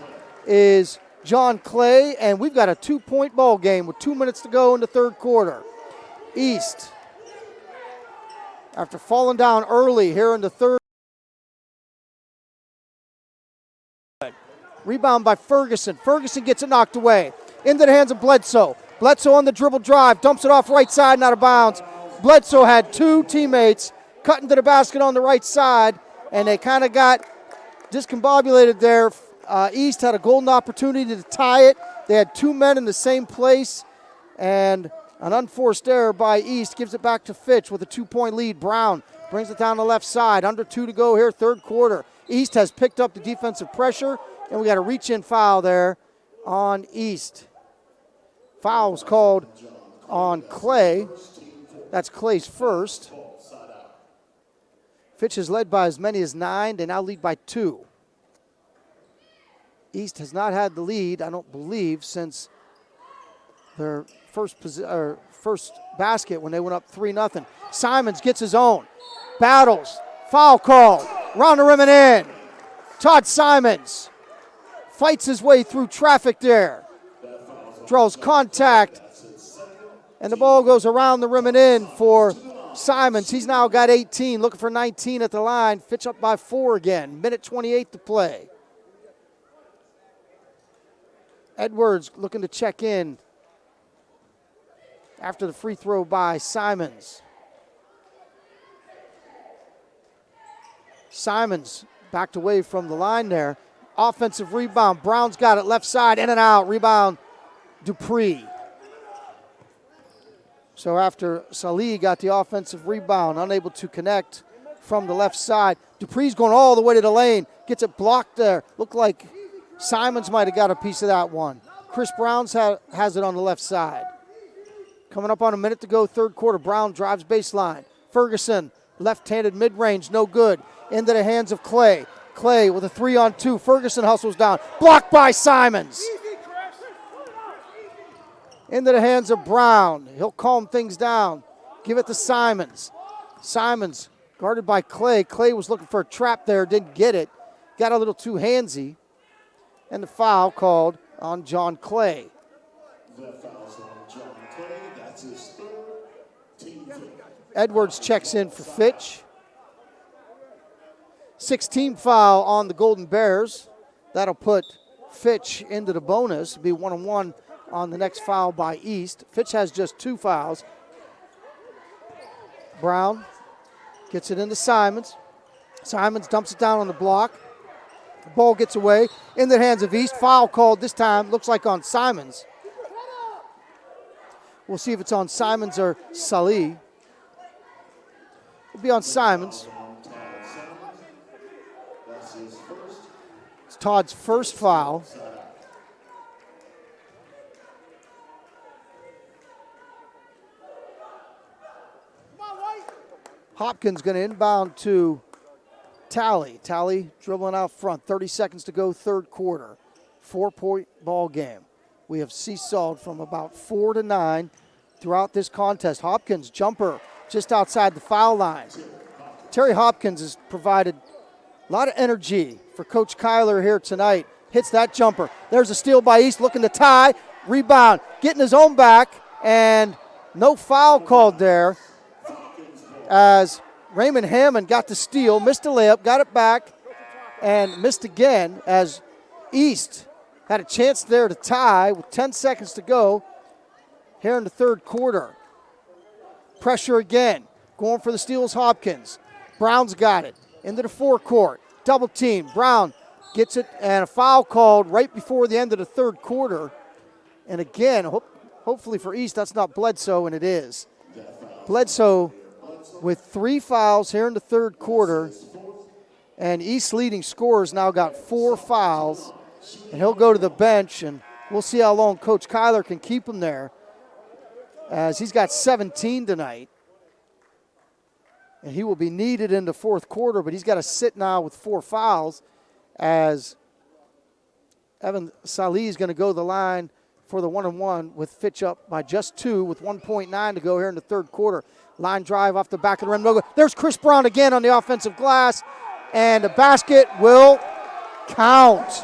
is John Clay, and we've got a 2-point ball game with 2 minutes to go in the third quarter. East, after falling down early here in the third. Rebound by Ferguson. Ferguson gets it knocked away. into the hands of Bledsoe. Bledsoe on the dribble drive, dumps it off right side and out of bounds. Bledsoe had two teammates cut into the basket on the right side, and they kind of got discombobulated there. East had a golden opportunity to tie it. They had two men in the same place, and an unforced error by East gives it back to Fitch with a 2-point lead. Brown brings it down the left side. Under 2 to go here, third quarter. East has picked up the defensive pressure, and we got a reach-in foul there on East. Foul was called on Clay. That's Clay's first. Fitch has led by as many as 9. They now lead by 2. East has not had the lead, I don't believe, since their first basket when they went up 3-0. Simons gets his own. Battles. Foul call. Round the rim and in. Todd Simons fights his way through traffic there. Draws contact. And the ball goes around the rim and in for Simons. He's now got 18, looking for 19 at the line. Fitch up by 4 again. Minute 28 to play. Edwards looking to check in after the free throw by Simons. Simons backed away from the line there. Offensive rebound. Brown's got it left side, in and out. Rebound, Dupree. So after Salih got the offensive rebound, unable to connect from the left side. Dupree's going all the way to the lane. Gets it blocked there. Looked like Simons might have got a piece of that one. Chris Brown has it on the left side. Coming up on a minute to go, third quarter. Brown drives baseline. Ferguson, left-handed mid-range, no good. Into the hands of Clay. Clay with a 3-on-2. Ferguson hustles down. Blocked by Simons. Into the hands of Brown. He'll calm things down. Give it to Simons. Simons guarded by Clay. Clay was looking for a trap there, didn't get it. Got a little too handsy. And the foul called on John Clay. That foul's on John Clay. That's his third. Team foul. Edwards checks in for Fitch. 16 foul on the Golden Bears. That'll put Fitch into the bonus. It'll be 1-on-1 on the next foul by East. Fitch has just 2 fouls. Brown gets it into Simons. Simons dumps it down on the block. The ball gets away in the hands of East. Foul called this time, looks like on Simons. We'll see if it's on Simons or Salih. It'll be on Simons. It's Todd's first foul. Hopkins going to inbound to Talley. Talley dribbling out front. 30 seconds to go, third quarter. 4-point ball game. We have seesawed from about 4 to 9 throughout this contest. Hopkins jumper just outside the foul line. Terry Hopkins has provided a lot of energy for Coach Kyler here tonight. Hits that jumper. There's a steal by East looking to tie. Rebound. Getting his own back. And no foul called there as Raymond Hammond got the steal, missed a layup, got it back, and missed again as East had a chance there to tie with 10 seconds to go here in the third quarter. Pressure again. Going for the steal is Hopkins. Brown's got it. Into the forecourt. Double team. Brown gets it, and a foul called right before the end of the third quarter. And again, hopefully for East, that's not Bledsoe, and it is. Bledsoe with 3 fouls here in the third quarter, and East's leading scorer's now got 4 fouls, and he'll go to the bench, and we'll see how long Coach Kyler can keep him there, as he's got 17 tonight, and he will be needed in the fourth quarter, but he's got to sit now with 4 fouls, as Evan Salih is going to go to the line for the 1-on-1 with Fitch up by just 2 with 1.9 to go here in the third quarter. Line drive off the back of the rim. No good. There's Chris Brown again on the offensive glass, and the basket will count.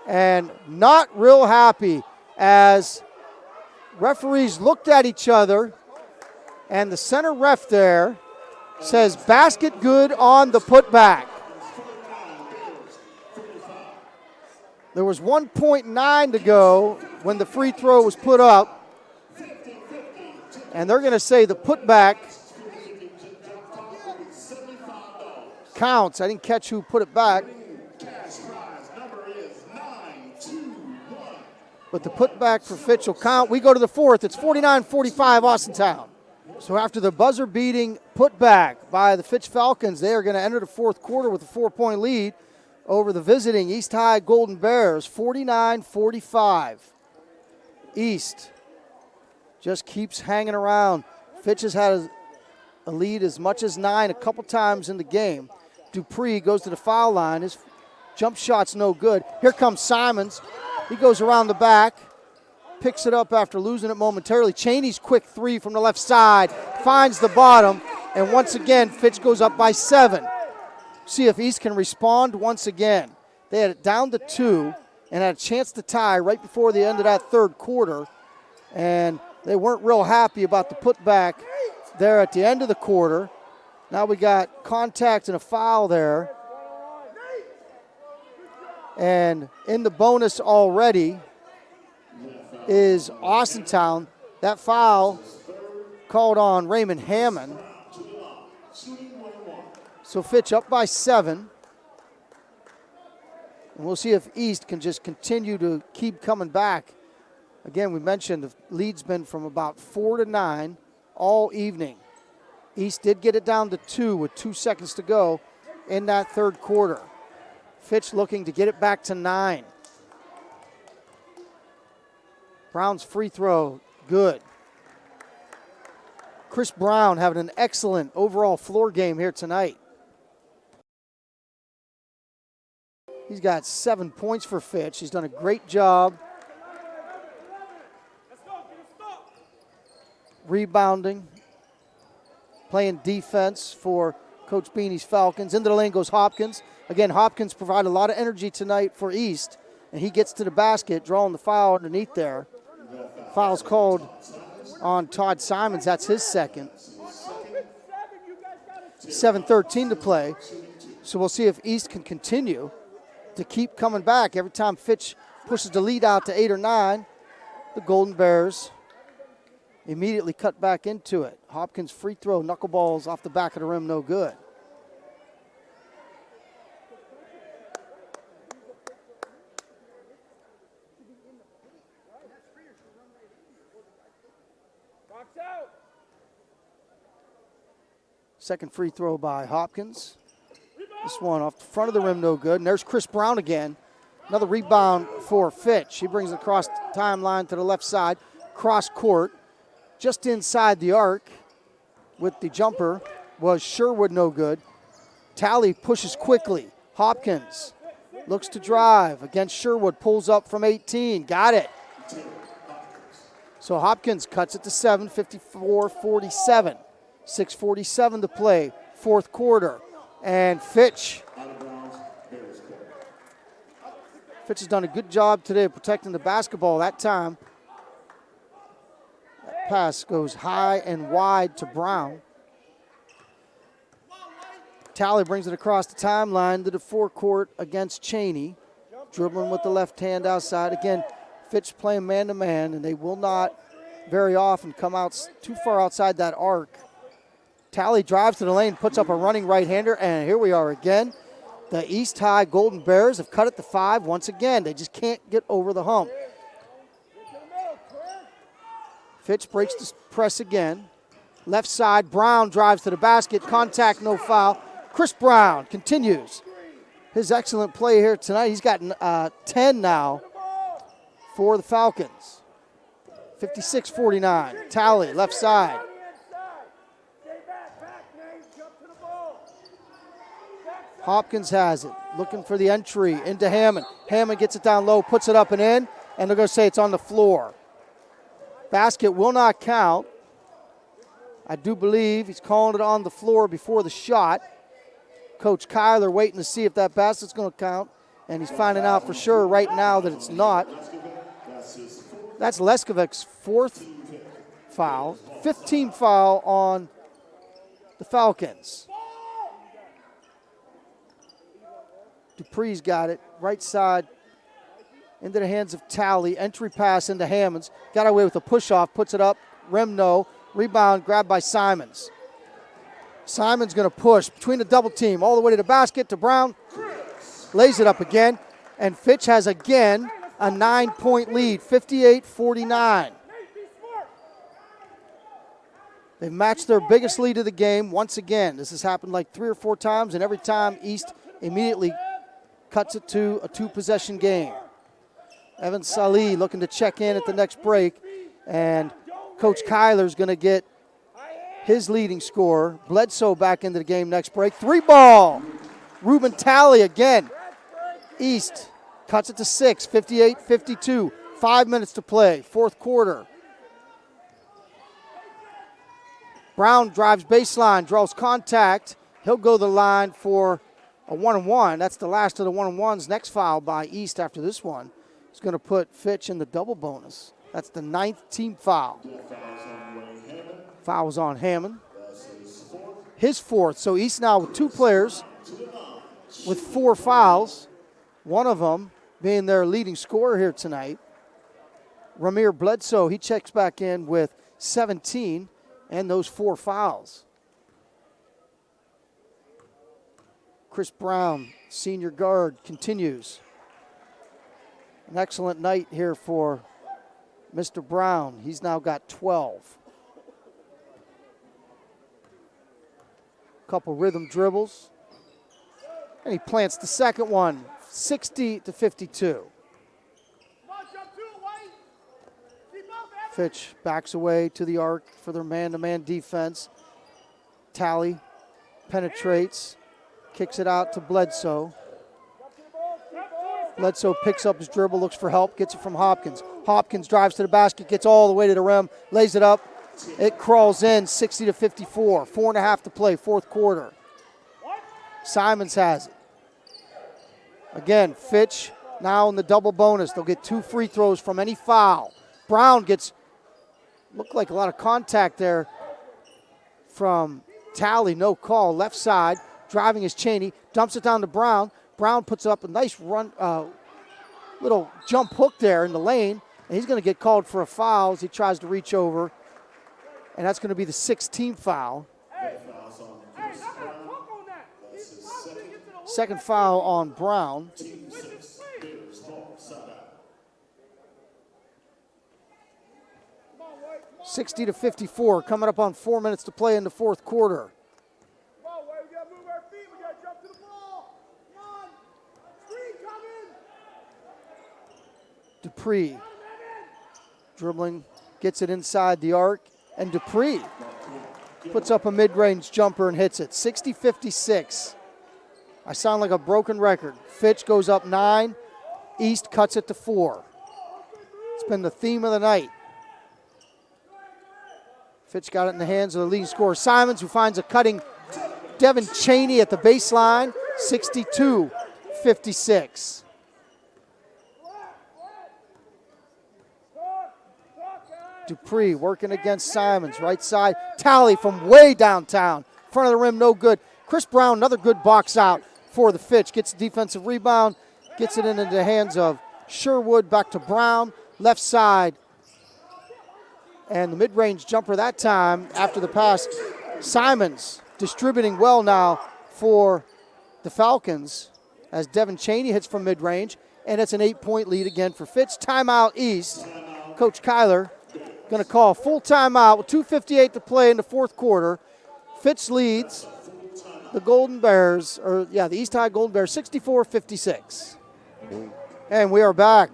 And not real happy as referees looked at each other, and the center ref there says basket good on the putback. There was 1.9 to go when the free throw was put up. And they're going to say the putback counts. I didn't catch who put it back. But the putback for Fitch will count. We go to the fourth. It's 49-45 Austintown. So after the buzzer-beating putback by the Fitch Falcons, they are going to enter the fourth quarter with a 4-point lead over the visiting East High Golden Bears, 49-45. East just keeps hanging around. Fitch has had a lead as much as 9 a couple times in the game. Dupree goes to the foul line. His jump shot's no good. Here comes Simons. He goes around the back, picks it up after losing it momentarily. Cheney's quick three from the left side, finds the bottom, and once again, Fitch goes up by 7. See if East can respond once again. They had it down to 2 and had a chance to tie right before the end of that third quarter, and they weren't real happy about the putback there at the end of the quarter. Now we got contact and a foul there. And in the bonus already is Austintown. That foul called on Raymond Hammond. So Fitch up by 7. And we'll see if East can just continue to keep coming back. Again, we mentioned the lead's been from about 4 to 9 all evening. East did get it down to 2 with 2 seconds to go in that third quarter. Fitch looking to get it back to 9. Brown's free throw, good. Chris Brown having an excellent overall floor game here tonight. He's got 7 points for Fitch. He's done a great job rebounding, playing defense for Coach Beanie's Falcons. Into the lane goes Hopkins. Again, Hopkins provided a lot of energy tonight for East, and he gets to the basket, drawing the foul underneath there. Foul's called on Todd Simons. That's his second. 7:13 to play. So we'll see if East can continue to keep coming back. Every time Fitch pushes the lead out to 8 or 9, the Golden Bears immediately cut back into it. Hopkins' free throw, knuckleballs off the back of the rim, no good. Second free throw by Hopkins. This one off the front of the rim, no good. And there's Chris Brown again. Another rebound for Fitch. He brings it across the timeline to the left side, cross court. Just inside the arc with the jumper was Sherwood, no good. Talley pushes quickly. Hopkins looks to drive against Sherwood, pulls up from 18, got it. So Hopkins cuts it to 7, 54-47. 6:47 to play, fourth quarter. And Fitch has done a good job today of protecting the basketball that time. That pass goes high and wide to Brown. Talley brings it across the timeline to the forecourt against Cheney. Dribbling with the left hand outside. Again, Fitch playing man-to-man, and they will not very often come out too far outside that arc. Talley drives to the lane, puts up a running right-hander, and here we are again. The East High Golden Bears have cut it to 5 once again. They just can't get over the hump. Fitch breaks the press again. Left side, Brown drives to the basket. Contact, no foul. Chris Brown continues his excellent play here tonight. He's got 10 now for the Falcons. 56-49. Talley, left side. Hopkins has it, looking for the entry into Hammond. Hammond gets it down low, puts it up and in, and they're going to say it's on the floor. Basket will not count. I do believe he's calling it on the floor before the shot. Coach Kyler waiting to see if that basket's going to count, and he's finding out for sure right now that it's not. That's Leskovic's fourth foul, 15th foul on the Falcons. Dupree's got it, right side into the hands of Talley. Entry pass into Hammonds. Got away with a push-off, puts it up. Rim no. Rebound grabbed by Simons. Simons going to push between the double team all the way to the basket to Brown. Lays it up again. And Fitch has again a 9-point lead, 58-49. They've matched their biggest lead of the game once again. This has happened like 3 or 4 times, and every time East immediately cuts it to a 2-possession game. Evan Salih looking to check in at the next break, and Coach Kyler's going to get his leading scorer, Bledsoe, back into the game next break. 3-ball. Ruben Talley again. East cuts it to 6, 58-52. 5 minutes to play, fourth quarter. Brown drives baseline, draws contact. He'll go to the line for a 1-on-1. That's the last of the 1-on-1s. Next foul by East after this one is going to put Fitch in the double bonus. That's the 9th team foul. Fouls on Hammond. His 4th. So East now with 2 players with 4 fouls. One of them being their leading scorer here tonight. Ramir Bledsoe, he checks back in with 17 and those 4 fouls. Chris Brown, senior guard, continues. An excellent night here for Mr. Brown. He's now got 12. Couple rhythm dribbles. And he plants the second one, 60-52. Fitch backs away to the arc for their man-to-man defense. Talley penetrates, kicks it out to Bledsoe. Bledsoe picks up his dribble, looks for help, gets it from Hopkins. Hopkins drives to the basket, gets all the way to the rim, lays it up. It crawls in, 60-54. 4.5 to play, fourth quarter. Simons has it. Again, Fitch now in the double bonus. They'll get 2 free throws from any foul. Brown gets, looked like a lot of contact there from Talley, no call. Left side, driving is Cheney, dumps it down to Brown. Brown puts up a nice run, little jump hook there in the lane, and he's going to get called for a foul as he tries to reach over, and that's going to be the 6th team foul. Second foul on Brown. 60-54, coming up on 4 minutes to play in the fourth quarter. Dupree dribbling, gets it inside the arc, and Dupree puts up a mid-range jumper and hits it. 60-56. I sound like a broken record. Fitch goes up 9. East cuts it to 4. It's been the theme of the night. Fitch got it in the hands of the leading scorer, Simons, who finds a cutting Devin Cheney at the baseline. 62-56. Dupree working against Simons, right side. Talley from way downtown. Front of the rim, no good. Chris Brown, another good box out for the Fitch. Gets a defensive rebound, gets it into the hands of Sherwood, back to Brown. Left side. And the mid-range jumper that time after the pass. Simons distributing well now for the Falcons as Devin Cheney hits from mid-range. And it's an 8-point lead again for Fitch. Timeout East. Coach Kyler going to call full timeout with 2:58 to play in the fourth quarter. Fitch leads the Golden Bears, the East High Golden Bears, 64-56. And we are back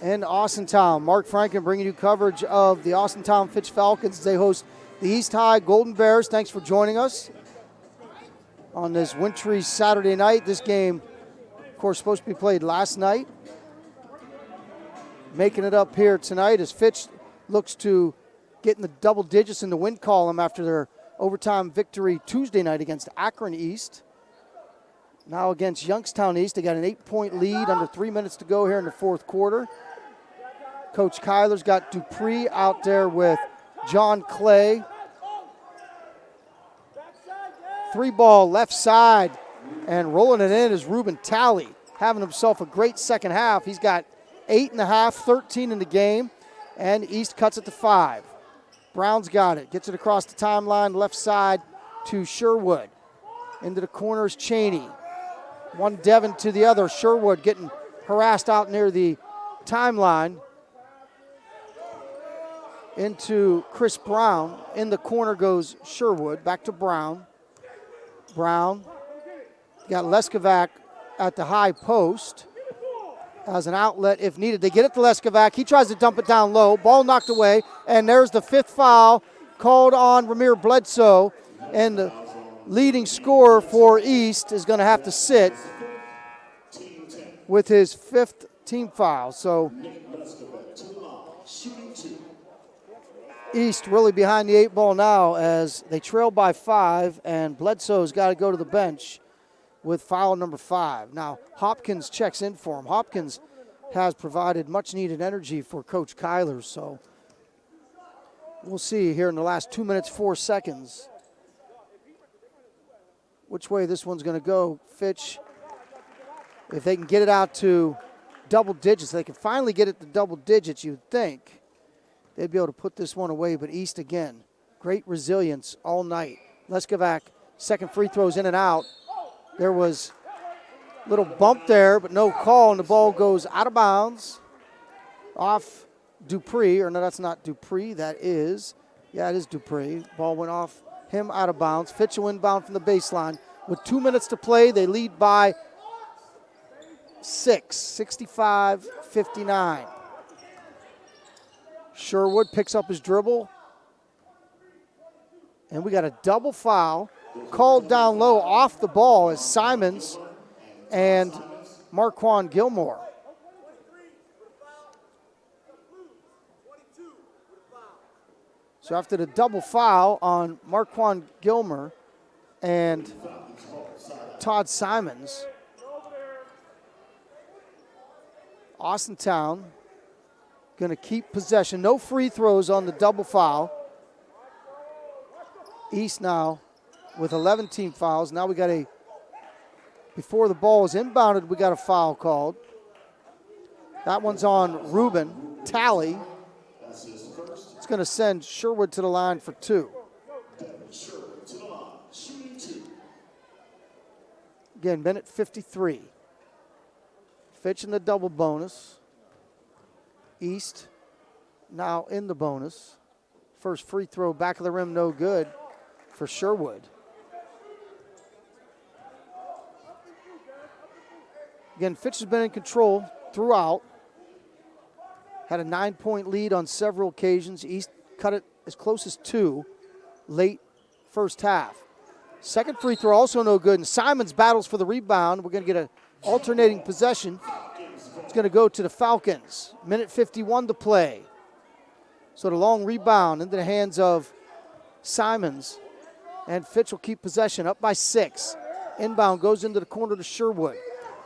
in Austintown. Mark Franken bringing you coverage of the Austintown Fitch Falcons as they host the East High Golden Bears. Thanks for joining us on this wintry Saturday night. This game, of course, supposed to be played last night. Making it up here tonight as Fitch looks to get in the double digits in the win column after their overtime victory Tuesday night against Akron East. Now against Youngstown East, they got an 8-point lead under 3 minutes to go here in the fourth quarter. Coach Kyler's got Dupree out there with John Clay. 3-ball left side, and rolling it in is Ruben Talley. having himself a great second half. He's got 8.5, 13 in the game, and East cuts it to 5. Brown's got it, gets it across the timeline, left side to Sherwood. Into the corners, Cheney. One Devon to the other. Sherwood getting harassed out near the timeline. Into Chris Brown. In the corner goes Sherwood. Back to Brown. Brown got Leskovac at the high post as an outlet if needed. They get it to Leskovac. He tries to dump it down low. Ball knocked away, and there's the 5th foul called on Ramir Bledsoe. And the leading scorer for East is going to have to sit with his 5th team foul. So East really behind the 8 ball now as they trail by 5, and Bledsoe's got to go to the bench with foul number 5. Now Hopkins checks in for him. Hopkins has provided much needed energy for Coach Kyler, so we'll see here in the last 2 minutes, 4 seconds which way this one's going to go. Fitch, if they can get it out to double digits, they can finally get it to double digits, you'd think they'd be able to put this one away. But East again, great resilience all night. Leskovac, second free throws in and out. There was a little bump there, but no call, and the ball goes out of bounds off Dupree. Or no, that's not Dupree. That is, yeah, it is Dupree. Ball went off him out of bounds. Fitch will inbound from the baseline. With 2 minutes to play, they lead by 6, 65-59. Sherwood picks up his dribble. And we got a double foul called down low off the ball as Simons and Marquand Gilmore. So after the double foul on Marquand Gilmer and Todd Simons, Austintown going to keep possession. No free throws on the double foul. East now with 11 team fouls. Now we got before the ball is inbounded, we got a foul called. That one's on Ruben Talley. It's going to send Sherwood to the line for 2. Again, minute 53. Fitch in the double bonus. East now in the bonus. First free throw, back of the rim, no good for Sherwood. Again, Fitch has been in control throughout. Had a 9-point lead on several occasions. East cut it as close as 2 late first half. Second free throw also no good, and Simons battles for the rebound. We're going to get an alternating possession. It's going to go to the Falcons. Minute 51 to play. So the long rebound into the hands of Simons, and Fitch will keep possession up by 6. Inbound goes into the corner to Sherwood.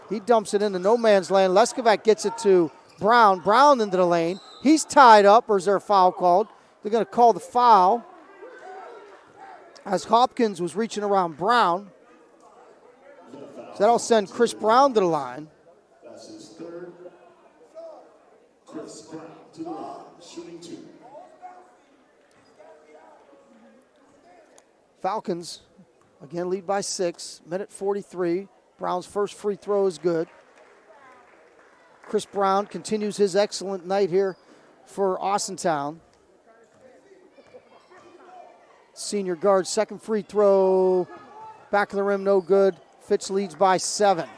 He dumps it into no man's land. Leskovac gets it to Brown. Brown into the lane. He's tied up, or is there a foul called? They're going to call the foul as Hopkins was reaching around Brown. So that'll send Chris Brown to the line. That's his 3rd. Chris Brown to the line, shooting 2. Falcons again lead by 6. Minute 43. Brown's first free throw is good. Chris Brown continues his excellent night here for Austintown. Senior guard, second free throw, back of the rim, no good. Fitch leads by 7.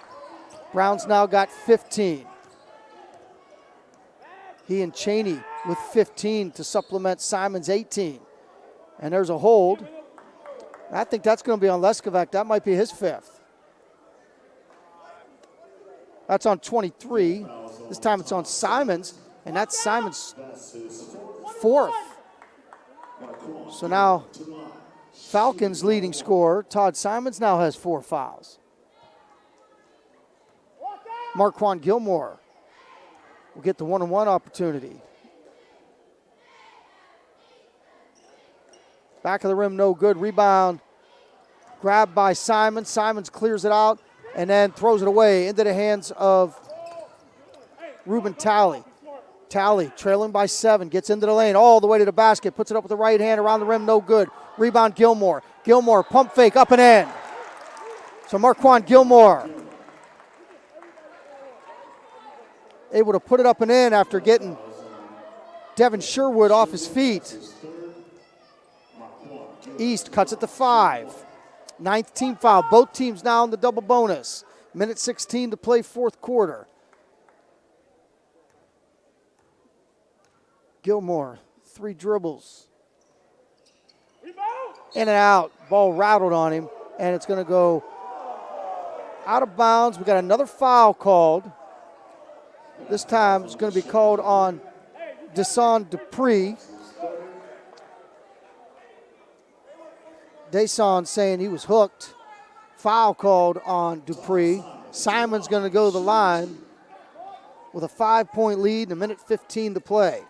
Brown's now got 15. He and Cheney with 15 to supplement Simon's 18. And there's a hold. I think that's going to be on Leskovac. That might be his 5th. That's on 23. This time it's on Simons, and that's Simons' 4th. So now Falcons leading scorer, Todd Simons, now has 4 fouls. Marquand Gilmore will get the one-on-one opportunity. Back of the rim, no good. Rebound grabbed by Simons. Simons clears it out, and then throws it away into the hands of Ruben Talley. Talley trailing by 7, gets into the lane all the way to the basket, puts it up with the right hand around the rim, no good. Rebound Gilmore. Gilmore, pump fake, up and in. So Marquand Gilmore able to put it up and in after getting Devin Sherwood off his feet. East cuts it to 5. 9th team foul. Both teams now in the double bonus. Minute 16 to play, fourth quarter. Gilmore, 3 dribbles. In and out. Ball rattled on him, and it's going to go out of bounds. We got another foul called. This time it's going to be called on Deson Dupree. Deson saying he was hooked. Foul called on Dupree. Simon's going to go to the line with a 5-point lead and a minute 15 to play.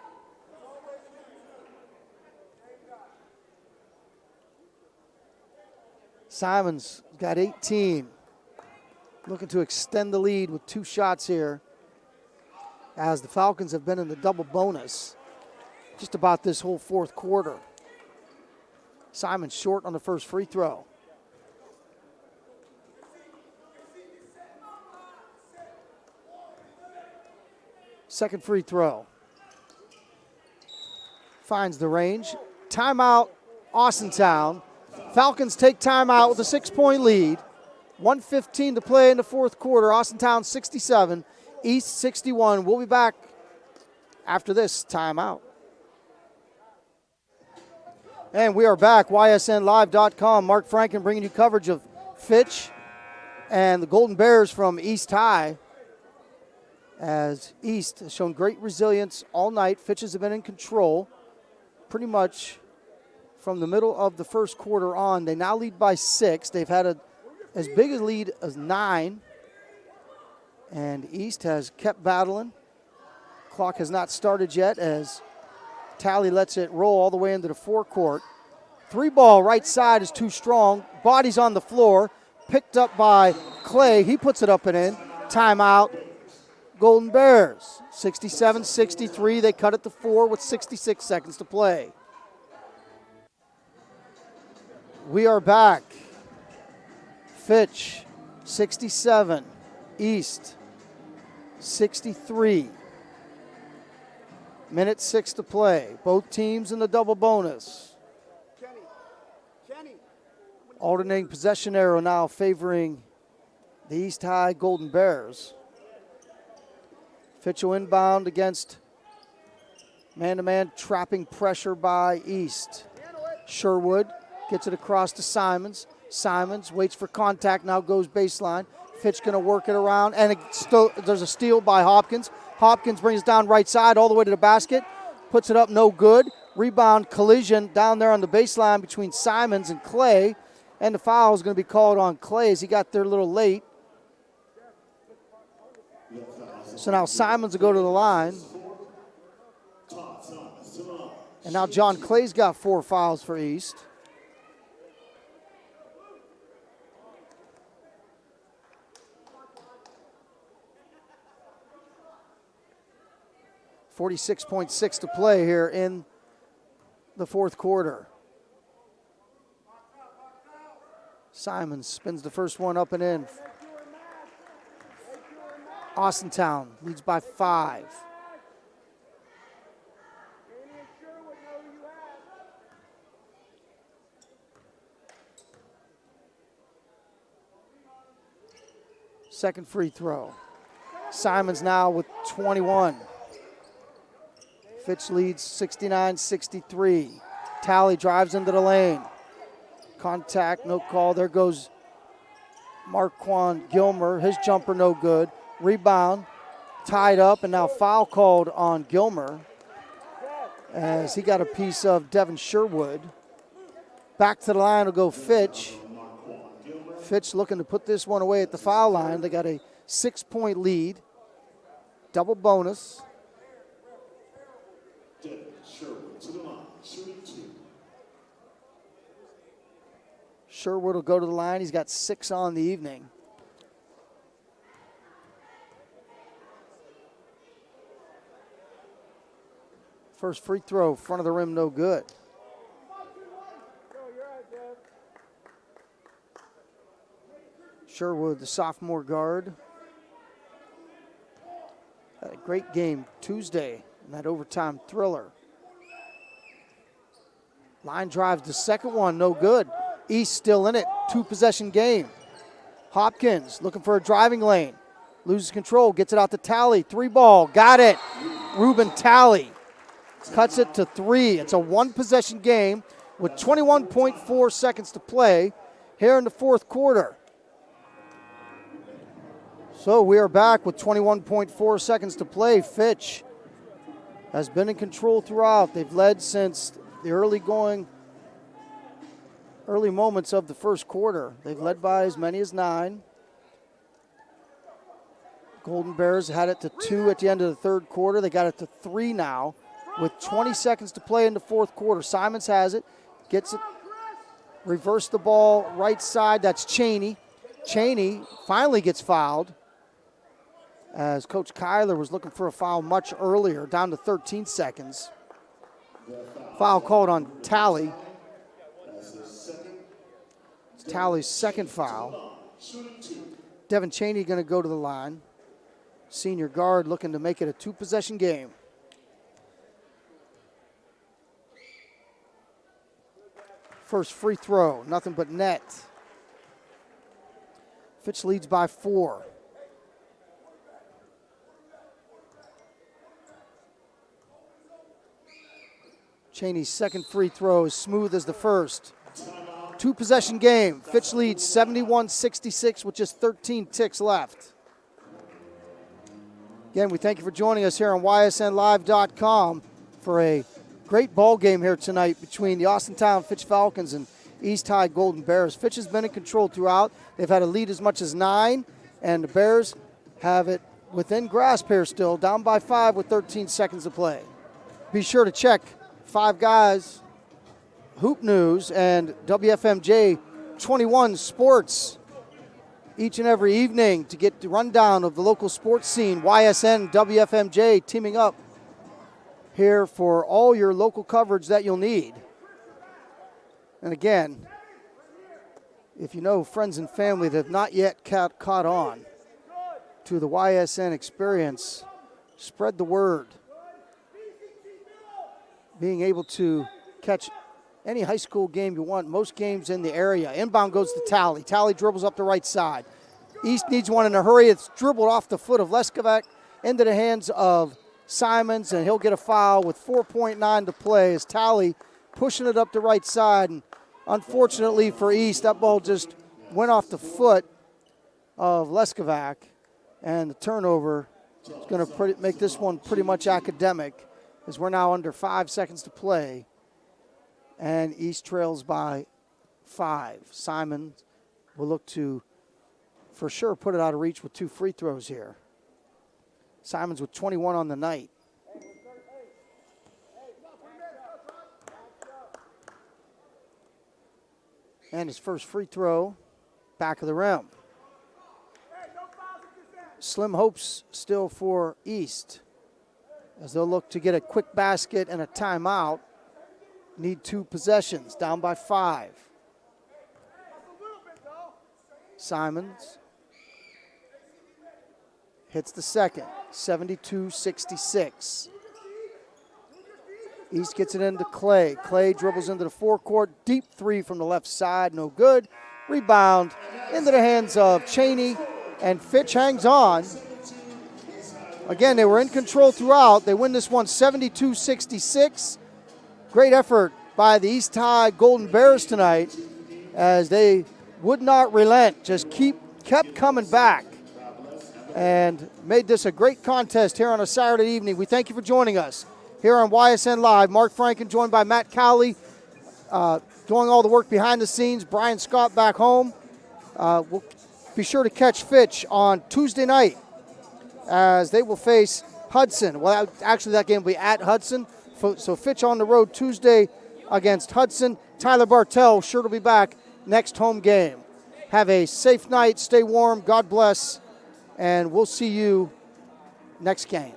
Simon's got 18. Looking to extend the lead with 2 shots here, as the Falcons have been in the double bonus just about this whole fourth quarter. Simon short on the first free throw. Second free throw. Finds the range. Timeout, Austintown. Falcons take timeout with a 6-point lead. 1:15 to play in the fourth quarter. Austintown 67, East 61. We'll be back after this timeout. And we are back, ysnlive.com. Mark Franken bringing you coverage of Fitch and the Golden Bears from East High, as East has shown great resilience all night. Fitches have been in control pretty much from the middle of the first quarter on. They now lead by 6. They've had as big a lead as 9. And East has kept battling. Clock has not started yet as Talley lets it roll all the way into the forecourt. 3-ball right side is too strong. Body's on the floor. Picked up by Clay. He puts it up and in. Timeout, Golden Bears. 67-63. They cut it to 4 with 66 seconds to play. We are back. Fitch, 67. East, 63. Minute 6 to play. Both teams in the double bonus. Alternating possession arrow now favoring the East High Golden Bears. Fitch will inbound against man-to-man trapping pressure by East. Sherwood gets it across to Simons. Simons waits for contact, now goes baseline. Fitch going to work it around, and there's a steal by Hopkins. Hopkins brings it down right side all the way to the basket. Puts it up, no good. Rebound collision down there on the baseline between Simons and Clay. And the foul is going to be called on Clay as he got there a little late. So now Simons will go to the line. And now John Clay's got 4 fouls for East. .6 to play here in the fourth quarter. Simons spins the first one up and in. Austintown leads by 5. Second free throw. Simons now with 21. Fitch leads 69-63. Talley drives into the lane. Contact, no call. There goes Marquand Gilmer. His jumper no good. Rebound, tied up, and now foul called on Gilmer as he got a piece of Devin Sherwood. Back to the line will go Fitch. Fitch looking to put this one away at the foul line. They got a 6-point lead. Double bonus. Devin Sherwood to the line, shooting 2. Sherwood will go to the line. He's got 6 on the evening. First free throw, front of the rim, no good. Sherwood, the sophomore guard. Had a great game Tuesday in that overtime thriller. Line drives the second one, no good. East still in it, 2-possession game. Hopkins looking for a driving lane. Loses control, gets it out to Talley. 3-ball, got it. Ruben Talley cuts it to 3. It's a 1-possession game with 21.4 seconds to play here in the fourth quarter. So we are back with 21.4 seconds to play. Fitch has been in control throughout. They've led since the early moments of the first quarter. They've led by as many as 9. Golden Bears had it to 2 at the end of the third quarter. They got it to 3 now with 20 seconds to play in the fourth quarter. Simons has it, gets it, reverse the ball right side. That's Cheney. Cheney finally gets fouled as Coach Kyler was looking for a foul much earlier, down to 13 seconds. Foul called on Talley. It's Talley's second foul. Devin Cheney going to go to the line. Senior guard looking to make it a 2-possession game. First free throw, nothing but net. Fitch leads by 4. Cheney's second free throw is smooth as the first. 2-possession game. Fitch leads 71-66 with just 13 ticks left. Again, we thank you for joining us here on ysnlive.com for a great ball game here tonight between the Austintown Fitch Falcons and East High Golden Bears. Fitch has been in control throughout. They've had a lead as much as 9, and the Bears have it within grasp here still, down by 5 with 13 seconds to play. Be sure to check Five Guys, Hoop News, and WFMJ 21 Sports each and every evening to get the rundown of the local sports scene. YSN, WFMJ teaming up here for all your local coverage that you'll need. And again, if you know friends and family that have not yet caught on to the YSN experience, spread the word. Being able to catch any high school game you want, most games in the area. Inbound goes to Talley. Talley dribbles up the right side. East needs one in a hurry. It's dribbled off the foot of Leskovac into the hands of Simons, and he'll get a foul with 4.9 to play as Talley pushing it up the right side. And unfortunately for East, that ball just went off the foot of Leskovac, and the turnover is going to make this one pretty much academic as we're now under 5 seconds to play, and East trails by 5. Simon will look to, for sure, put it out of reach with 2 free throws here. Simons with 21 on the night. And his first free throw, back of the rim. Slim hopes still for East, as they'll look to get a quick basket and a timeout. Need 2 possessions, down by 5. Simons hits the second, 72-66. East gets it into Clay. Clay dribbles into the forecourt, deep 3 from the left side, no good. Rebound into the hands of Cheney, and Fitch hangs on. Again, they were in control throughout. They win this one 72-66. Great effort by the East High Golden Bears tonight as they would not relent, just kept coming back and made this a great contest here on a Saturday evening. We thank you for joining us here on YSN Live. Mark Franken joined by Matt Cowley, doing all the work behind the scenes. Brian Scott back home. We'll be sure to catch Fitch on Tuesday night as they will face Hudson. Well, actually, that game will be at Hudson. So Fitch on the road Tuesday against Hudson. Tyler Bartell sure to be back next home game. Have a safe night. Stay warm. God bless. And we'll see you next game.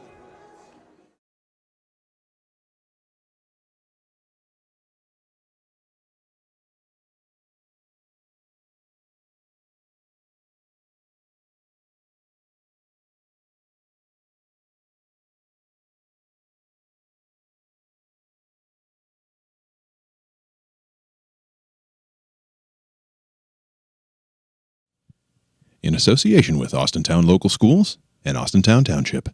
in association with Austintown Local Schools and Austintown Township.